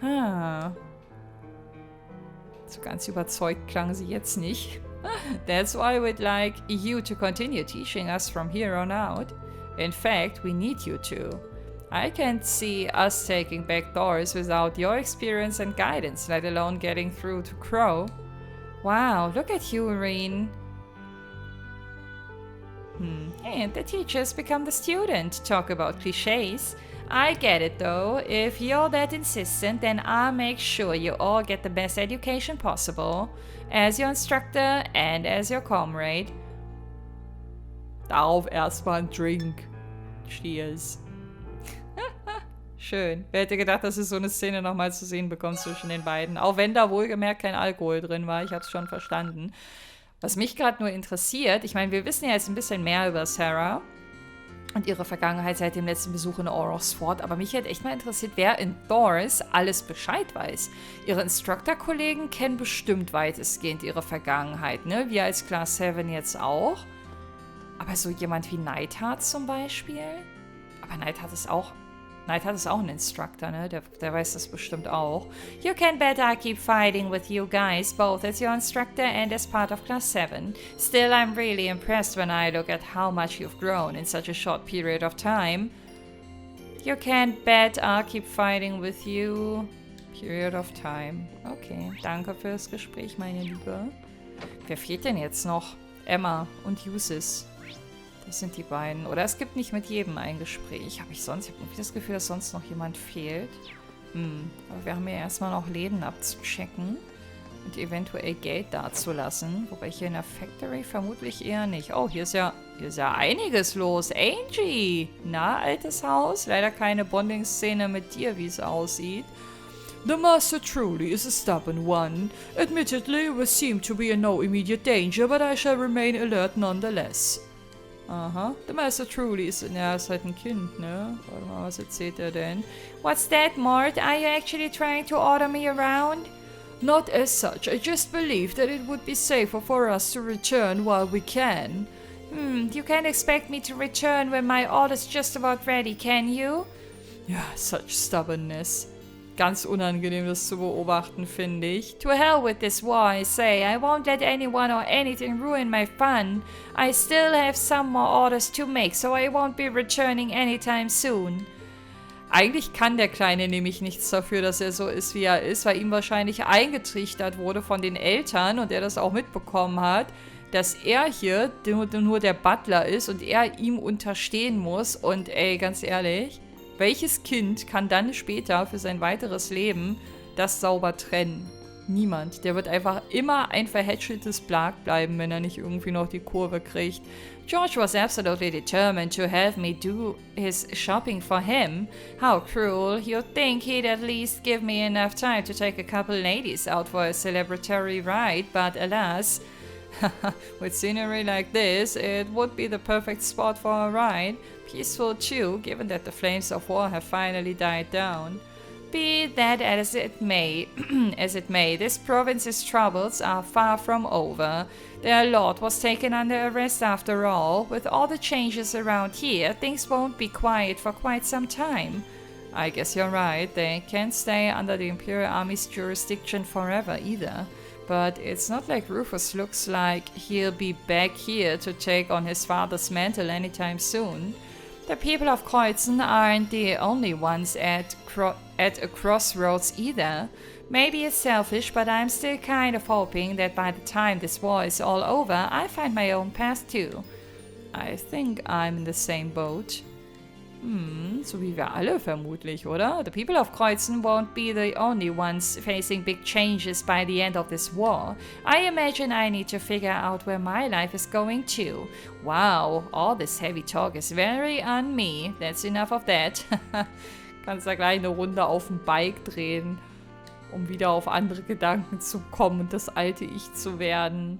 So ganz überzeugt klang sie jetzt nicht. That's why we'd like you to continue teaching us from here on out. In fact, we need you to. I can't see us taking back doors without your experience and guidance, let alone getting through to Crow. Wow, look at you, Irene. And the teachers become the student. Talk about cliches. I get it though. If you're that insistent, then I'll make sure you all get the best education possible. As your instructor and as your comrade. Darauf erstmal ein Drink. Cheers. Schön. Wer hätte gedacht, dass es so eine Szene nochmal zu sehen bekommt zwischen den beiden. Auch wenn da wohlgemerkt kein Alkohol drin war. Ich hab's schon verstanden. Was mich gerade nur interessiert, ich meine, wir wissen ja jetzt ein bisschen mehr über Sarah und ihre Vergangenheit seit dem letzten Besuch in Oro's Sword, aber mich hätte echt mal interessiert, wer in Thors alles Bescheid weiß. Ihre Instructor-Kollegen kennen bestimmt weitestgehend ihre Vergangenheit, ne? Wir als Class 7 jetzt auch. Aber so jemand wie Neidhart zum Beispiel? Aber Neidhart ist auch ein Instructor, ne? Der weiß das bestimmt auch. You can bet I keep fighting with you guys, both as your instructor and as part of Class 7. Still, I'm really impressed when I look at how much you've grown in such a short period of time. You can bet I'll keep fighting with you. Period of time. Okay, danke fürs Gespräch, meine Liebe. Wer fehlt denn jetzt noch? Emma und Usis. Das sind die beiden. Oder es gibt nicht mit jedem ein Gespräch. Ich habe irgendwie das Gefühl, dass sonst noch jemand fehlt. Aber wir haben ja erstmal noch Läden abzuchecken und eventuell Geld dazulassen. Wobei hier in der Factory vermutlich eher nicht. Oh, hier ist ja einiges los. Angie! Na, altes Haus? Leider keine Bonding-Szene mit dir, wie es aussieht. The master truly is a stubborn one. Admittedly, we seem to be in no immediate danger, but I shall remain alert nonetheless. Aha, the master truly ist halt ein Kind, ne? Warte mal, was erzählt er denn? What's that, Mort? Are you actually trying to order me around? Not as such, I just believe that it would be safer for us to return while we can. You can't expect me to return when my order's just about ready, can you? Ja, such stubbornness. Ganz unangenehm, das zu beobachten, finde ich. To hell with this war, I say. I won't let anyone or anything ruin my fun. I still have some more orders to make, so I won't be returning anytime soon. Eigentlich kann der Kleine nämlich nichts dafür, dass er so ist, wie er ist, weil ihm wahrscheinlich eingetrichtert wurde von den Eltern und er das auch mitbekommen hat, dass er hier nur der Butler ist und er ihm unterstehen muss. Und ey, ganz ehrlich, welches Kind kann dann später für sein weiteres Leben das sauber trennen? Niemand. Der wird einfach immer ein verhätscheltes Blag bleiben, wenn er nicht irgendwie noch die Kurve kriegt. George was absolutely determined to have me do his shopping for him. How cruel. You'd think he'd at least give me enough time to take a couple ladies out for a celebratory ride, but alas, with scenery like this, it would be the perfect spot for a ride. Peaceful too, given that the flames of war have finally died down. Be that as it may, this province's troubles are far from over. Their lord was taken under arrest after all. With all the changes around here, things won't be quiet for quite some time. I guess you're right, they can't stay under the Imperial Army's jurisdiction forever either. But it's not like Rufus looks like he'll be back here to take on his father's mantle anytime soon. The people of Kreuzen aren't the only ones at a crossroads either. Maybe it's selfish, but I'm still kind of hoping that by the time this war is all over, I find my own path too. I think I'm in the same boat. So wie wir alle vermutlich, oder? The people of Kreuzen won't be the only ones facing big changes by the end of this war. I imagine I need to figure out where my life is going to. Wow, all this heavy talk is very on me. That's enough of that. Kannst da gleich eine Runde auf dem Bike drehen, um wieder auf andere Gedanken zu kommen und das alte Ich zu werden.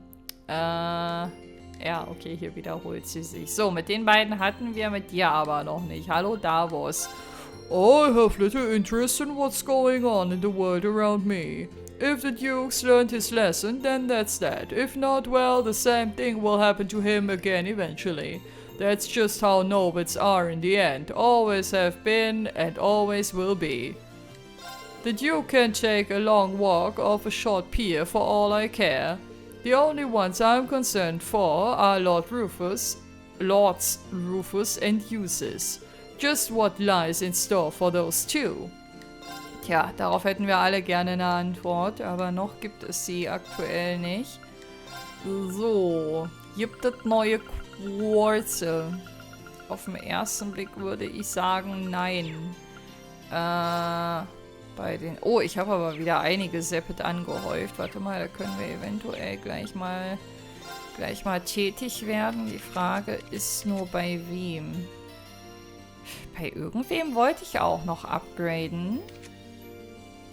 Ja, okay, hier wiederholt sie sich. So, mit den beiden hatten wir mit dir aber noch nicht. Hallo, Davos. I have little interest in what's going on in the world around me. If the Duke's learned his lesson, then that's that. If not, well, the same thing will happen to him again eventually. That's just how nobles are in the end. Always have been and always will be. The Duke can take a long walk off a short pier for all I care. The only ones I'm concerned for are Lords Rufus and Usis. Just what lies in store for those two? Tja, darauf hätten wir alle gerne eine Antwort, aber noch gibt es sie aktuell nicht. So, gibt es neue Wurzel. Auf den ersten Blick würde ich sagen, nein. Bei den... Oh, ich habe aber wieder einige Seppet angehäuft. Warte mal, da können wir eventuell gleich mal tätig werden. Die Frage ist nur, bei wem? Bei irgendwem wollte ich auch noch upgraden.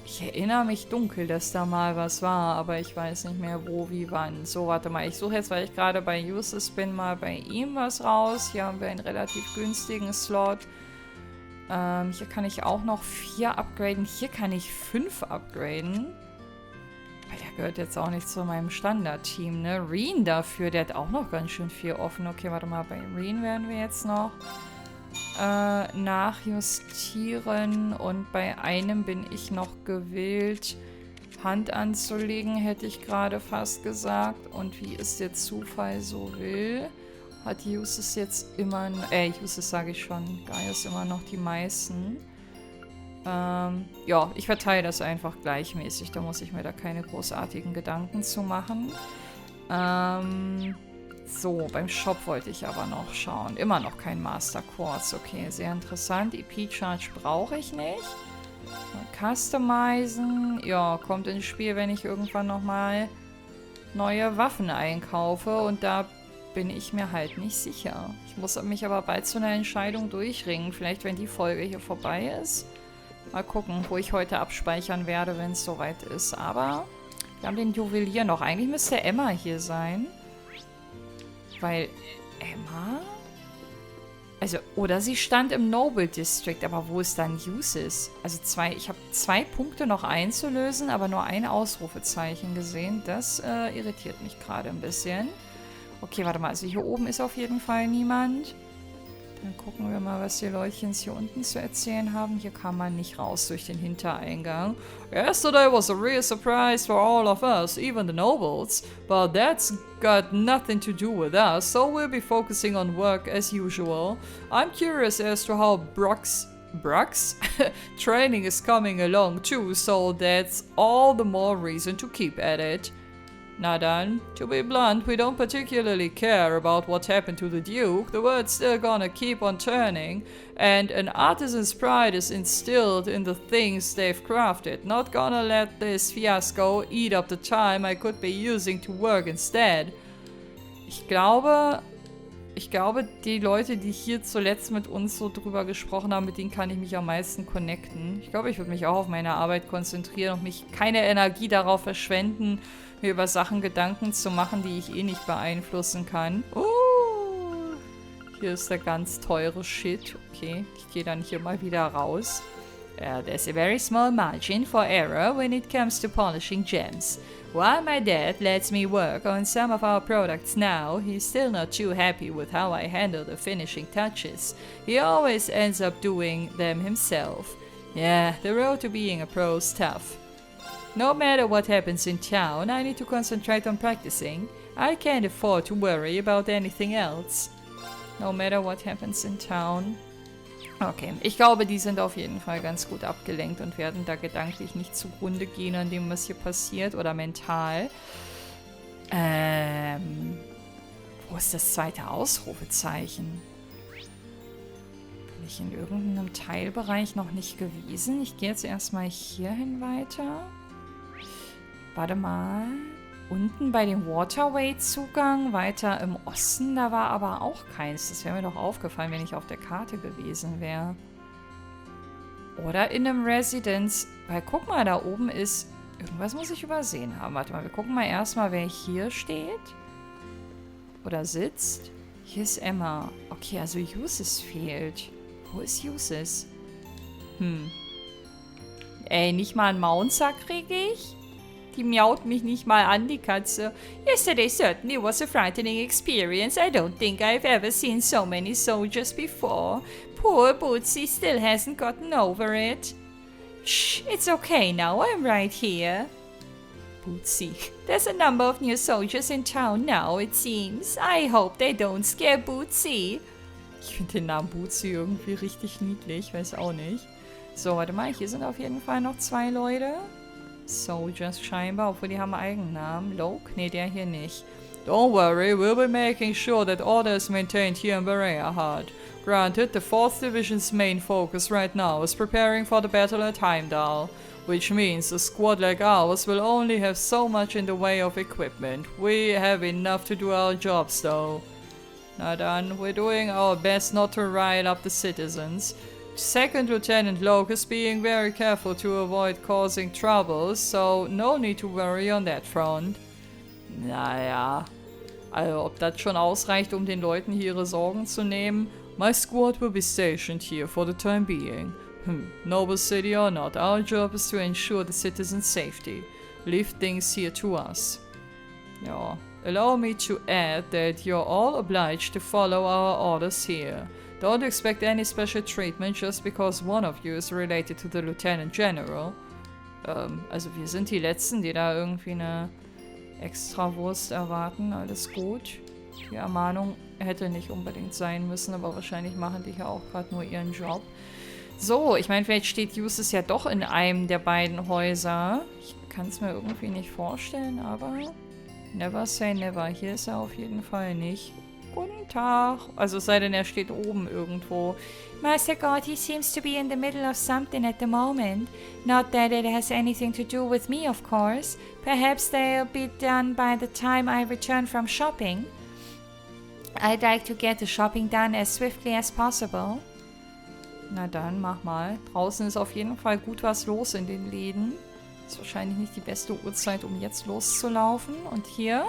Ich erinnere mich dunkel, dass da mal was war, aber ich weiß nicht mehr wo, wie, wann. So, warte mal. Ich suche jetzt, weil ich gerade bei Uses bin, mal bei ihm was raus. Hier haben wir einen relativ günstigen Slot. Hier kann ich auch noch 4 upgraden. Hier kann ich 5 upgraden. Aber der gehört jetzt auch nicht zu meinem Standard-Team, ne? Reen dafür, der hat auch noch ganz schön viel offen. Okay, warte mal, bei Reen werden wir jetzt noch nachjustieren. Und bei einem bin ich noch gewillt, Hand anzulegen, hätte ich gerade fast gesagt. Und wie es der Zufall so will, hat Uses jetzt immer... Uses sage ich schon. Gaius immer noch die meisten. Ja, ich verteile das einfach gleichmäßig. Da muss ich mir da keine großartigen Gedanken zu machen. So, beim Shop wollte ich aber noch schauen. Immer noch kein Master Quartz. Okay, sehr interessant. EP Charge brauche ich nicht. Customizen. Ja, kommt ins Spiel, wenn ich irgendwann nochmal neue Waffen einkaufe. Und da bin ich mir halt nicht sicher. Ich muss mich aber bald zu einer Entscheidung durchringen. Vielleicht, wenn die Folge hier vorbei ist. Mal gucken, wo ich heute abspeichern werde, wenn es soweit ist. Aber wir haben den Juwelier noch. Eigentlich müsste Emma hier sein. Weil Emma... Also, oder sie stand im Noble District. Aber wo ist dann Uses? Also ich habe 2 Punkte noch einzulösen, aber nur ein Ausrufezeichen gesehen. Das irritiert mich gerade ein bisschen. Okay, warte mal. Also hier oben ist auf jeden Fall niemand. Dann gucken wir mal, was die Leutchens hier unten zu erzählen haben. Hier kann man nicht raus durch den Hintereingang. Yesterday was a real surprise for all of us, even the nobles. But that's got nothing to do with us, so we'll be focusing on work as usual. I'm curious as to how Brock's training is coming along too, so that's all the more reason to keep at it. Na dann, to be blunt, we don't particularly care about what happened to the Duke. The world's still gonna keep on turning, and an artisan's pride is instilled in the things they've crafted. Not gonna let this fiasco eat up the time I could be using to work instead. Ich glaube, die Leute, die hier zuletzt mit uns so drüber gesprochen haben, mit denen kann ich mich am meisten connecten. Ich glaube, ich würde mich auch auf meine Arbeit konzentrieren und mich keine Energie darauf verschwenden, mir über Sachen Gedanken zu machen, die ich eh nicht beeinflussen kann. Hier ist der ganz teure Shit. Okay, ich gehe dann hier mal wieder raus. There's a very small margin for error when it comes to polishing gems. While my dad lets me work on some of our products now, he's still not too happy with how I handle the finishing touches. He always ends up doing them himself. Yeah, the road to being a pro is tough. No matter what happens in town, I need to concentrate on practicing. I can't afford to worry about anything else. No matter what happens in town. Okay, ich glaube, die sind auf jeden Fall ganz gut abgelenkt und werden da gedanklich nicht zugrunde gehen an dem, was hier passiert, oder mental. Wo ist das zweite Ausrufezeichen? Bin ich in irgendeinem Teilbereich noch nicht gewesen? Ich gehe jetzt erstmal hierhin weiter. Warte mal. Unten bei dem Waterway-Zugang, weiter im Osten, da war aber auch keins. Das wäre mir doch aufgefallen, wenn ich auf der Karte gewesen wäre. Oder in einem Residence. Weil guck mal, da oben ist... Irgendwas muss ich übersehen haben. Warte mal, wir gucken mal erstmal, wer hier steht. Oder sitzt. Hier ist Emma. Okay, also Uses fehlt. Wo ist Uses? Ey, nicht mal einen Mountsack kriege ich? Die miaut mich nicht mal an, die Katze. Yesterday certainly was a frightening experience. I don't think I've ever seen so many soldiers before. Poor Bootsy still hasn't gotten over it. Shh, it's okay now, I'm right here. Bootsy. There's a number of new soldiers in town now, it seems. I hope they don't scare Bootsy. Ich finde den Namen Bootsy irgendwie richtig niedlich, weiß auch nicht. So, warte mal, hier sind auf jeden Fall noch 2 Leute. Soldiers scheinbar, obwohl die haben Eigennamen. Loke? Ne, der hier nicht. Don't worry, we'll be making sure that order is maintained here in Berea Hard. Granted, the 4th Division's main focus right now is preparing for the battle at Heimdall, which means a squad like ours will only have so much in the way of equipment. We have enough to do our jobs though. Now done, we're doing our best not to rile up the citizens. 2nd Lieutenant Loke is being very careful to avoid causing trouble, so no need to worry on that front. Naja, also ob das schon ausreicht, um den Leuten hier ihre Sorgen zu nehmen? My squad will be stationed here for the time being. Noble city or not, our job is to ensure the citizens' safety. Leave things here to us. Ja, allow me to add that you're all obliged to follow our orders here. Don't expect any special treatment just because one of you is related to the Lieutenant General. Also wir sind die Letzten, die da irgendwie eine Extrawurst erwarten. Alles gut. Die Ermahnung hätte nicht unbedingt sein müssen, aber wahrscheinlich machen die hier auch gerade nur ihren Job. So, ich meine, vielleicht steht Justus ja doch in einem der beiden Häuser. Ich kann es mir irgendwie nicht vorstellen, aber never say never. Hier ist er auf jeden Fall nicht. Guten Tag. Also es sei denn, er steht oben irgendwo. Master God, he seems to be in the middle of something at the moment. Not that it has anything to do with me, of course. Perhaps they'll be done by the time I return from shopping. I'd like to get the shopping done as swiftly as possible. Na dann, mach mal. Draußen ist auf jeden Fall gut was los in den Läden. Ist wahrscheinlich nicht die beste Uhrzeit, um jetzt loszulaufen. Und hier?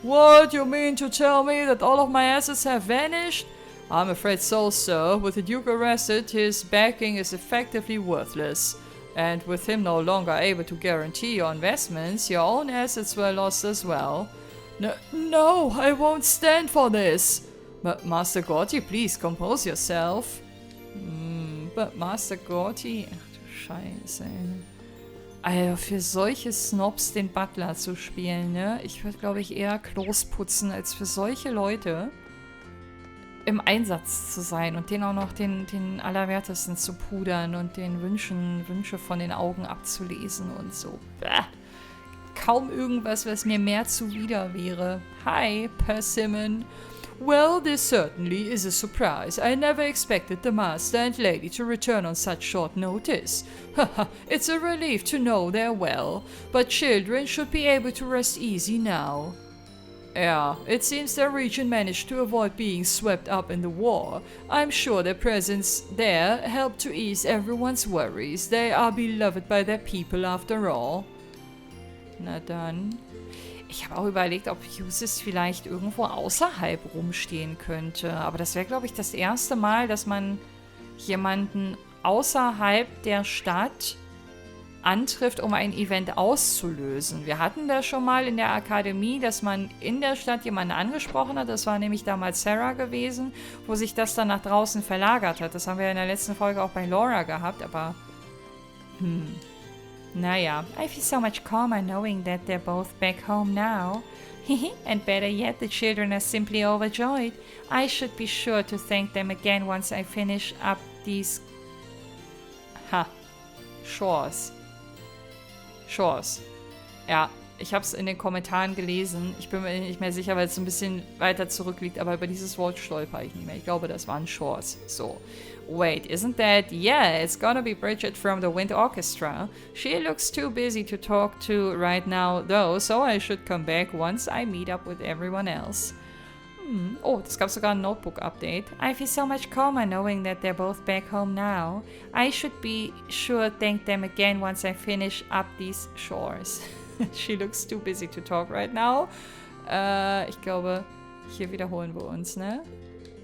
What? You mean to tell me that all of my assets have vanished? I'm afraid so, sir. With the Duke arrested, his backing is effectively worthless. And with him no longer able to guarantee your investments, your own assets were lost as well. No, I won't stand for this. But Master Gorty, please compose yourself. But Master Gorty... Ach du Scheiße. Also für solche Snobs den Butler zu spielen, ne? Ich würde, glaube ich, eher Klos putzen, als für solche Leute im Einsatz zu sein und denen auch noch den Allerwertesten zu pudern und den Wünsche von den Augen abzulesen und so. Bäh. Kaum irgendwas, was mir mehr zuwider wäre. Hi, Persimmon. Well, this certainly is a surprise. I never expected the master and lady to return on such short notice. Haha, it's a relief to know they're well, but children should be able to rest easy now. Yeah, it seems their region managed to avoid being swept up in the war. I'm sure their presence there helped to ease everyone's worries. They are beloved by their people after all. Na dann... Ich habe auch überlegt, ob Justus vielleicht irgendwo außerhalb rumstehen könnte. Aber das wäre, glaube ich, das erste Mal, dass man jemanden außerhalb der Stadt antrifft, um ein Event auszulösen. Wir hatten das schon mal in der Akademie, dass man in der Stadt jemanden angesprochen hat. Das war nämlich damals Sarah gewesen, wo sich das dann nach draußen verlagert hat. Das haben wir in der letzten Folge auch bei Laura gehabt, aber... Naja, I feel so much calmer knowing that they're both back home now. And better yet, the children are simply overjoyed. I should be sure to thank them again once I finish up these... Chores. Ja, ich habe es in den Kommentaren gelesen. Ich bin mir nicht mehr sicher, weil es ein bisschen weiter zurückliegt, aber über dieses Wort stolper ich nicht mehr. Ich glaube, das waren Chores. So. Wait, isn't that... Yeah, it's gonna be Bridget from the Wind Orchestra. She looks too busy to talk to right now, though, so I should come back once I meet up with everyone else. Oh, das gab sogar ein Notebook-Update. I feel so much calmer knowing that they're both back home now. I should be sure to thank them again once I finish up these chores. She looks too busy to talk right now. Ich glaube, hier wiederholen wir uns, ne?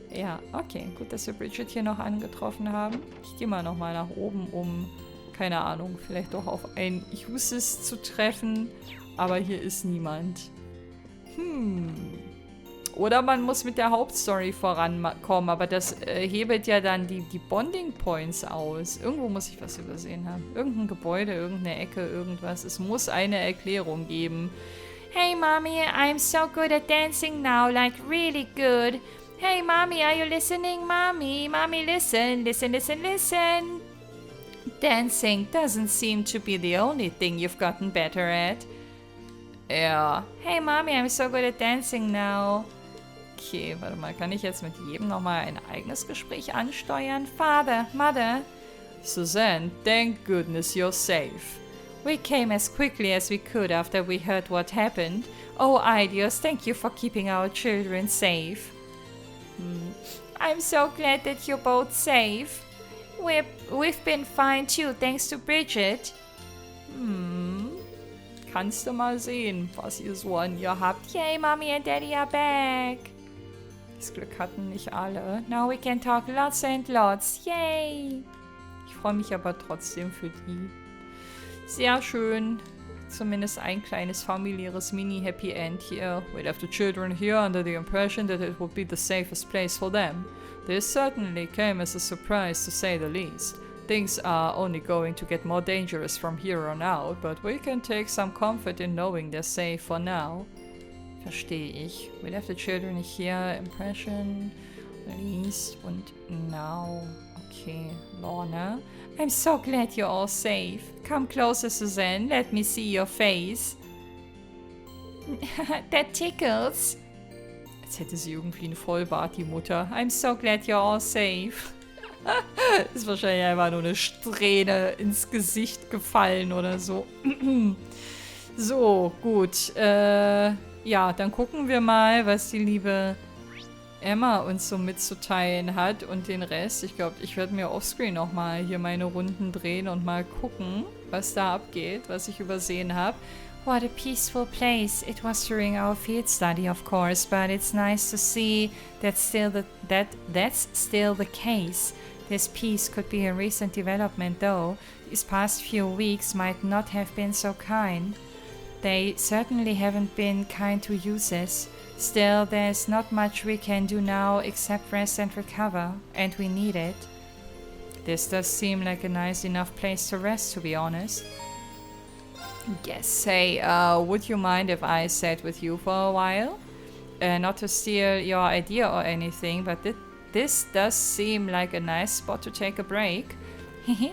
Ja, okay. Gut, dass wir Bridget hier noch angetroffen haben. Ich gehe mal nochmal nach oben, um, keine Ahnung, vielleicht doch auf ein Justus zu treffen. Aber hier ist niemand. Oder man muss mit der Hauptstory vorankommen, aber das hebelt ja dann die Bonding Points aus. Irgendwo muss ich was übersehen haben. Irgendein Gebäude, irgendeine Ecke, irgendwas. Es muss eine Erklärung geben. Hey, Mommy, I'm so good at dancing now, like really good. Hey, Mommy, are you listening, Mommy? Mommy, listen, listen, listen, listen. Dancing doesn't seem to be the only thing you've gotten better at. Ja. Hey Mommy, I'm so good at dancing now. Okay, warte mal, kann ich jetzt mit jedem nochmal ein eigenes Gespräch ansteuern? Father, Mother. Suzanne, thank goodness you're safe. We came as quickly as we could after we heard what happened. Oh, Idios, thank you for keeping our children safe. I'm so glad that you're both safe. We've been fine too, thanks to Bridget. Kannst du mal sehen, was ihr so an ihr habt. Yay, Mommy and Daddy are back. Das Glück hatten nicht alle. Now we can talk lots and lots. Yay. Ich freue mich aber trotzdem für die. Sehr schön. Zumindest ein kleines familiäres Mini-Happy End hier. We left the children here under the impression that it would be the safest place for them. This certainly came as a surprise to say the least. Things are only going to get more dangerous from here on out, but we can take some comfort in knowing they're safe for now. Verstehe ich. We left the children here, impression, least und now. Okay, Lorna. I'm so glad you're all safe. Come closer, Suzanne. Let me see your face. That tickles. Als hätte sie irgendwie einen Vollbart, die Mutter. I'm so glad you're all safe. Ist wahrscheinlich einfach nur eine Strähne ins Gesicht gefallen oder so. So, gut. Ja, dann gucken wir mal, was die liebe Emma uns so mitzuteilen hat und den Rest. Ich glaube, ich werde mir offscreen nochmal hier meine Runden drehen und mal gucken, was da abgeht, was ich übersehen habe. What a peaceful place. It was during our field study, of course, but it's nice to see that's still the case. This peace could be a recent development, though. These past few weeks might not have been so kind. They certainly haven't been kind to users. Still, there's not much we can do now except rest and recover, and we need it. This does seem like a nice enough place to rest, to be honest. Yes, hey, would you mind if I sat with you for a while? Not to steal your idea or anything, but this does seem like a nice spot to take a break.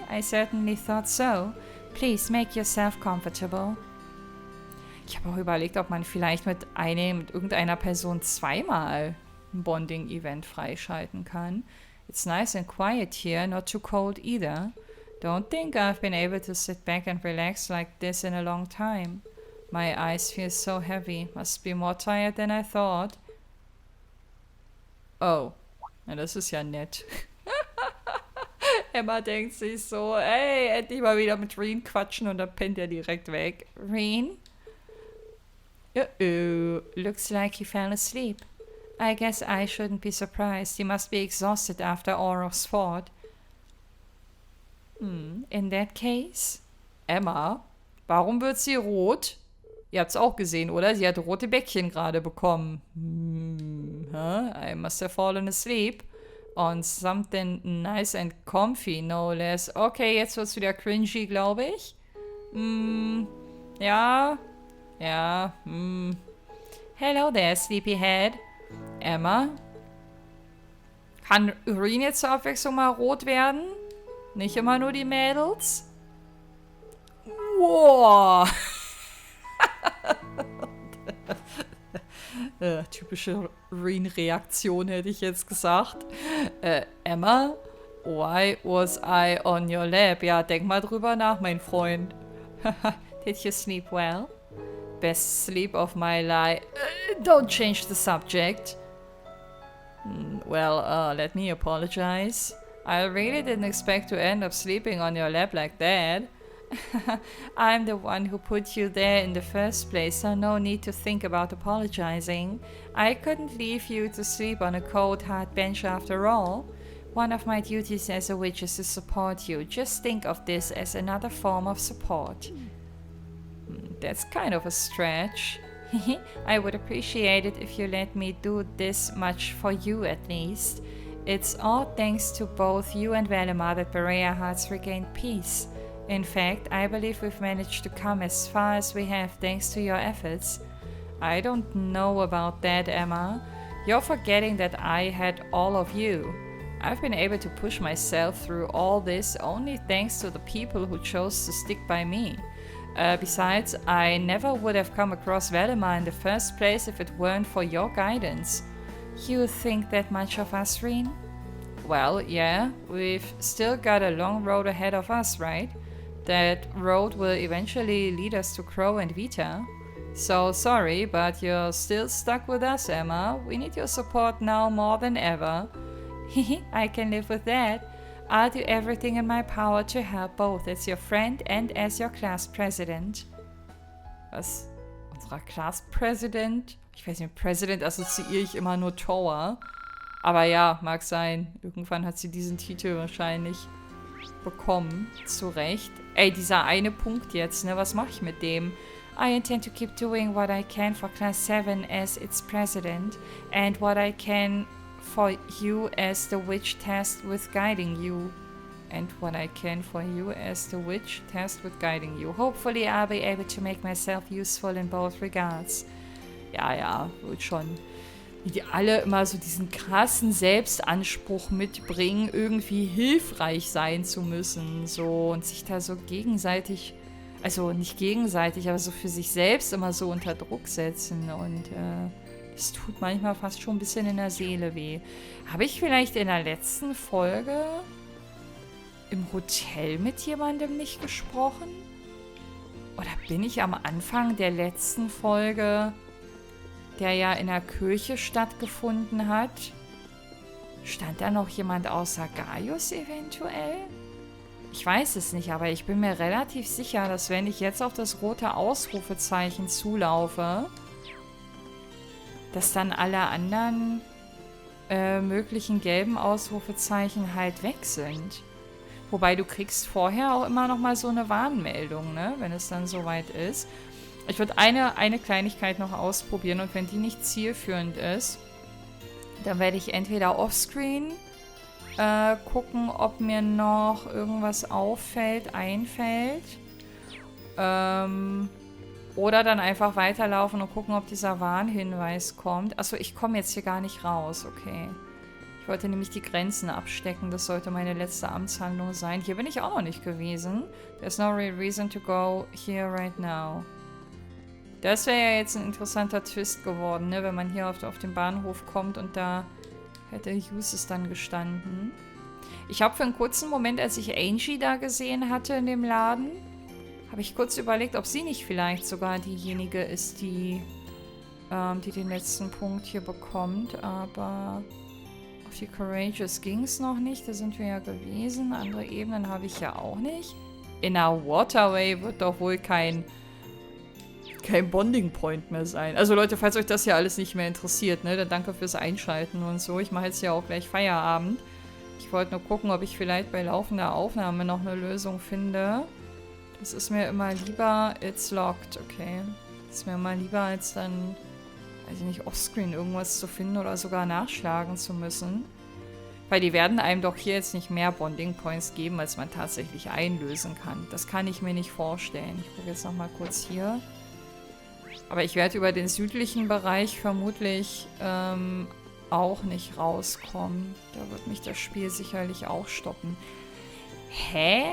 I certainly thought so. Please make yourself comfortable. Ich habe auch überlegt, ob man vielleicht mit irgendeiner Person zweimal ein Bonding-Event freischalten kann. It's nice and quiet here, not too cold either. Don't think I've been able to sit back and relax like this in a long time. My eyes feel so heavy. Must be more tired than I thought. Oh, na das ist ja nett. Emma denkt sich so, ey, endlich mal wieder mit Reen quatschen und dann pennt er direkt weg. Reen? Uh-oh, looks like he fell asleep. I guess I shouldn't be surprised. He must be exhausted after Auroch's fought. In that case? Emma, warum wird sie rot? Ihr habt's auch gesehen, oder? Sie hat rote Bäckchen gerade bekommen. I must have fallen asleep on something nice and comfy, no less. Okay, jetzt wird's wieder cringy, glaube ich. Ja. Hello there, sleepyhead. Emma? Kann Reen jetzt zur Abwechslung mal rot werden? Nicht immer nur die Mädels? Wow! Typische Reen-Reaktion hätte ich jetzt gesagt. Emma? Why was I on your lap? Ja, denk mal drüber nach, mein Freund. Did you sleep well? Best sleep of my life. Don't change the subject. Well, let me apologize. I really didn't expect to end up sleeping on your lap like that. I'm the one who put you there in the first place, so no need to think about apologizing. I couldn't leave you to sleep on a cold, hard bench after all. One of my duties as a witch is to support you. Just think of this as another form of support. That's kind of a stretch. I would appreciate it if you let me do this much for you at least. It's all thanks to both you and Valimar that Berea Hearts regained peace. In fact, I believe we've managed to come as far as we have thanks to your efforts. I don't know about that, Emma. You're forgetting that I had all of you. I've been able to push myself through all this only thanks to the people who chose to stick by me. Besides, I never would have come across Valdemar in the first place if it weren't for your guidance. You think that much of us, Reen? Well, yeah, we've still got a long road ahead of us, right? That road will eventually lead us to Crow and Vita. So sorry, but you're still stuck with us, Emma. We need your support now more than ever. I can live with that. I'll do everything in my power to help, both as your friend and as your class president. Was? Unserer Class President? Ich weiß nicht, President assoziiere ich immer nur Trauer. Aber ja, mag sein. Irgendwann hat sie diesen Titel wahrscheinlich bekommen. Zu Recht. Ey, dieser eine Punkt jetzt, ne? Was mache ich mit dem? I intend to keep doing what I can for Class 7 as its president, and what I can for you as the witch tasked with guiding you. And what I can for you as the witch tasked with guiding you. Hopefully I'll be able to make myself useful in both regards. Ja, wird schon. Wie die alle immer so diesen krassen Selbstanspruch mitbringen, irgendwie hilfreich sein zu müssen. So, und sich da so gegenseitig, also nicht gegenseitig, aber so für sich selbst immer so unter Druck setzen. Und das tut manchmal fast schon ein bisschen in der Seele weh. Habe ich vielleicht in der letzten Folge im Hotel mit jemandem nicht gesprochen? Oder bin ich am Anfang der letzten Folge, der ja in der Kirche stattgefunden hat, stand da noch jemand außer Gaius eventuell? Ich weiß es nicht, aber ich bin mir relativ sicher, dass wenn ich jetzt auf das rote Ausrufezeichen zulaufe, dass dann alle anderen möglichen gelben Ausrufezeichen halt weg sind. Wobei du kriegst vorher auch immer noch mal so eine Warnmeldung, ne? Wenn es dann soweit ist. Ich würde eine Kleinigkeit noch ausprobieren und wenn die nicht zielführend ist, dann werde ich entweder offscreen gucken, ob mir noch irgendwas einfällt. Oder dann einfach weiterlaufen und gucken, ob dieser Warnhinweis kommt. Achso, ich komme jetzt hier gar nicht raus, okay. Ich wollte nämlich die Grenzen abstecken. Das sollte meine letzte Amtshandlung sein. Hier bin ich auch noch nicht gewesen. There's no real reason to go here right now. Das wäre ja jetzt ein interessanter Twist geworden, ne? Wenn man hier auf den Bahnhof kommt und da hätte Uses dann gestanden. Ich habe für einen kurzen Moment, als ich Angie da gesehen hatte in dem Laden, habe ich kurz überlegt, ob sie nicht vielleicht sogar diejenige ist, die den letzten Punkt hier bekommt. Aber auf die Courageous ging es noch nicht. Da sind wir ja gewesen. Andere Ebenen habe ich ja auch nicht. In der Waterway wird doch wohl kein Bonding Point mehr sein. Also Leute, falls euch das ja alles nicht mehr interessiert, ne, dann danke fürs Einschalten und so. Ich mache jetzt ja auch gleich Feierabend. Ich wollte nur gucken, ob ich vielleicht bei laufender Aufnahme noch eine Lösung finde. Das ist mir immer lieber, it's locked, okay. Das ist mir immer lieber, als dann, weiß ich nicht, offscreen irgendwas zu finden oder sogar nachschlagen zu müssen. Weil die werden einem doch hier jetzt nicht mehr Bonding Points geben, als man tatsächlich einlösen kann. Das kann ich mir nicht vorstellen. Ich gucke jetzt nochmal kurz hier. Aber ich werde über den südlichen Bereich vermutlich auch nicht rauskommen. Da wird mich das Spiel sicherlich auch stoppen. Hä?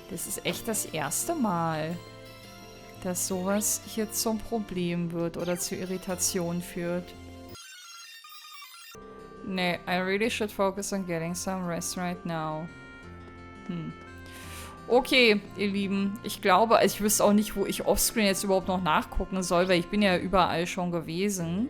Das ist echt das erste Mal, dass sowas hier zum Problem wird oder zu Irritation führt. Nee, I really should focus on getting some rest right now. Okay, ihr Lieben, ich glaube, ich wüsste auch nicht, wo ich offscreen jetzt überhaupt noch nachgucken soll, weil ich bin ja überall schon gewesen.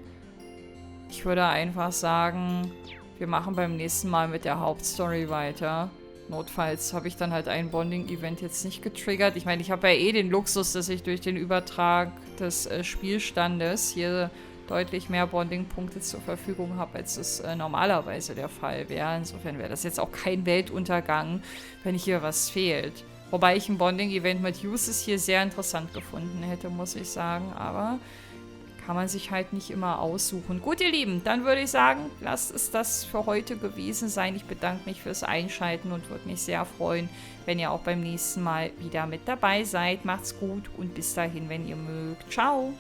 Ich würde einfach sagen, wir machen beim nächsten Mal mit der Hauptstory weiter. Notfalls habe ich dann halt ein Bonding-Event jetzt nicht getriggert. Ich meine, ich habe ja eh den Luxus, dass ich durch den Übertrag des Spielstandes hier deutlich mehr Bonding-Punkte zur Verfügung habe, als es normalerweise der Fall wäre. Insofern wäre das jetzt auch kein Weltuntergang, wenn hier was fehlt. Wobei ich ein Bonding-Event mit Uses hier sehr interessant gefunden hätte, muss ich sagen. Aber kann man sich halt nicht immer aussuchen. Gut, ihr Lieben, dann würde ich sagen, lasst es das für heute gewesen sein. Ich bedanke mich fürs Einschalten und würde mich sehr freuen, wenn ihr auch beim nächsten Mal wieder mit dabei seid. Macht's gut und bis dahin, wenn ihr mögt. Ciao!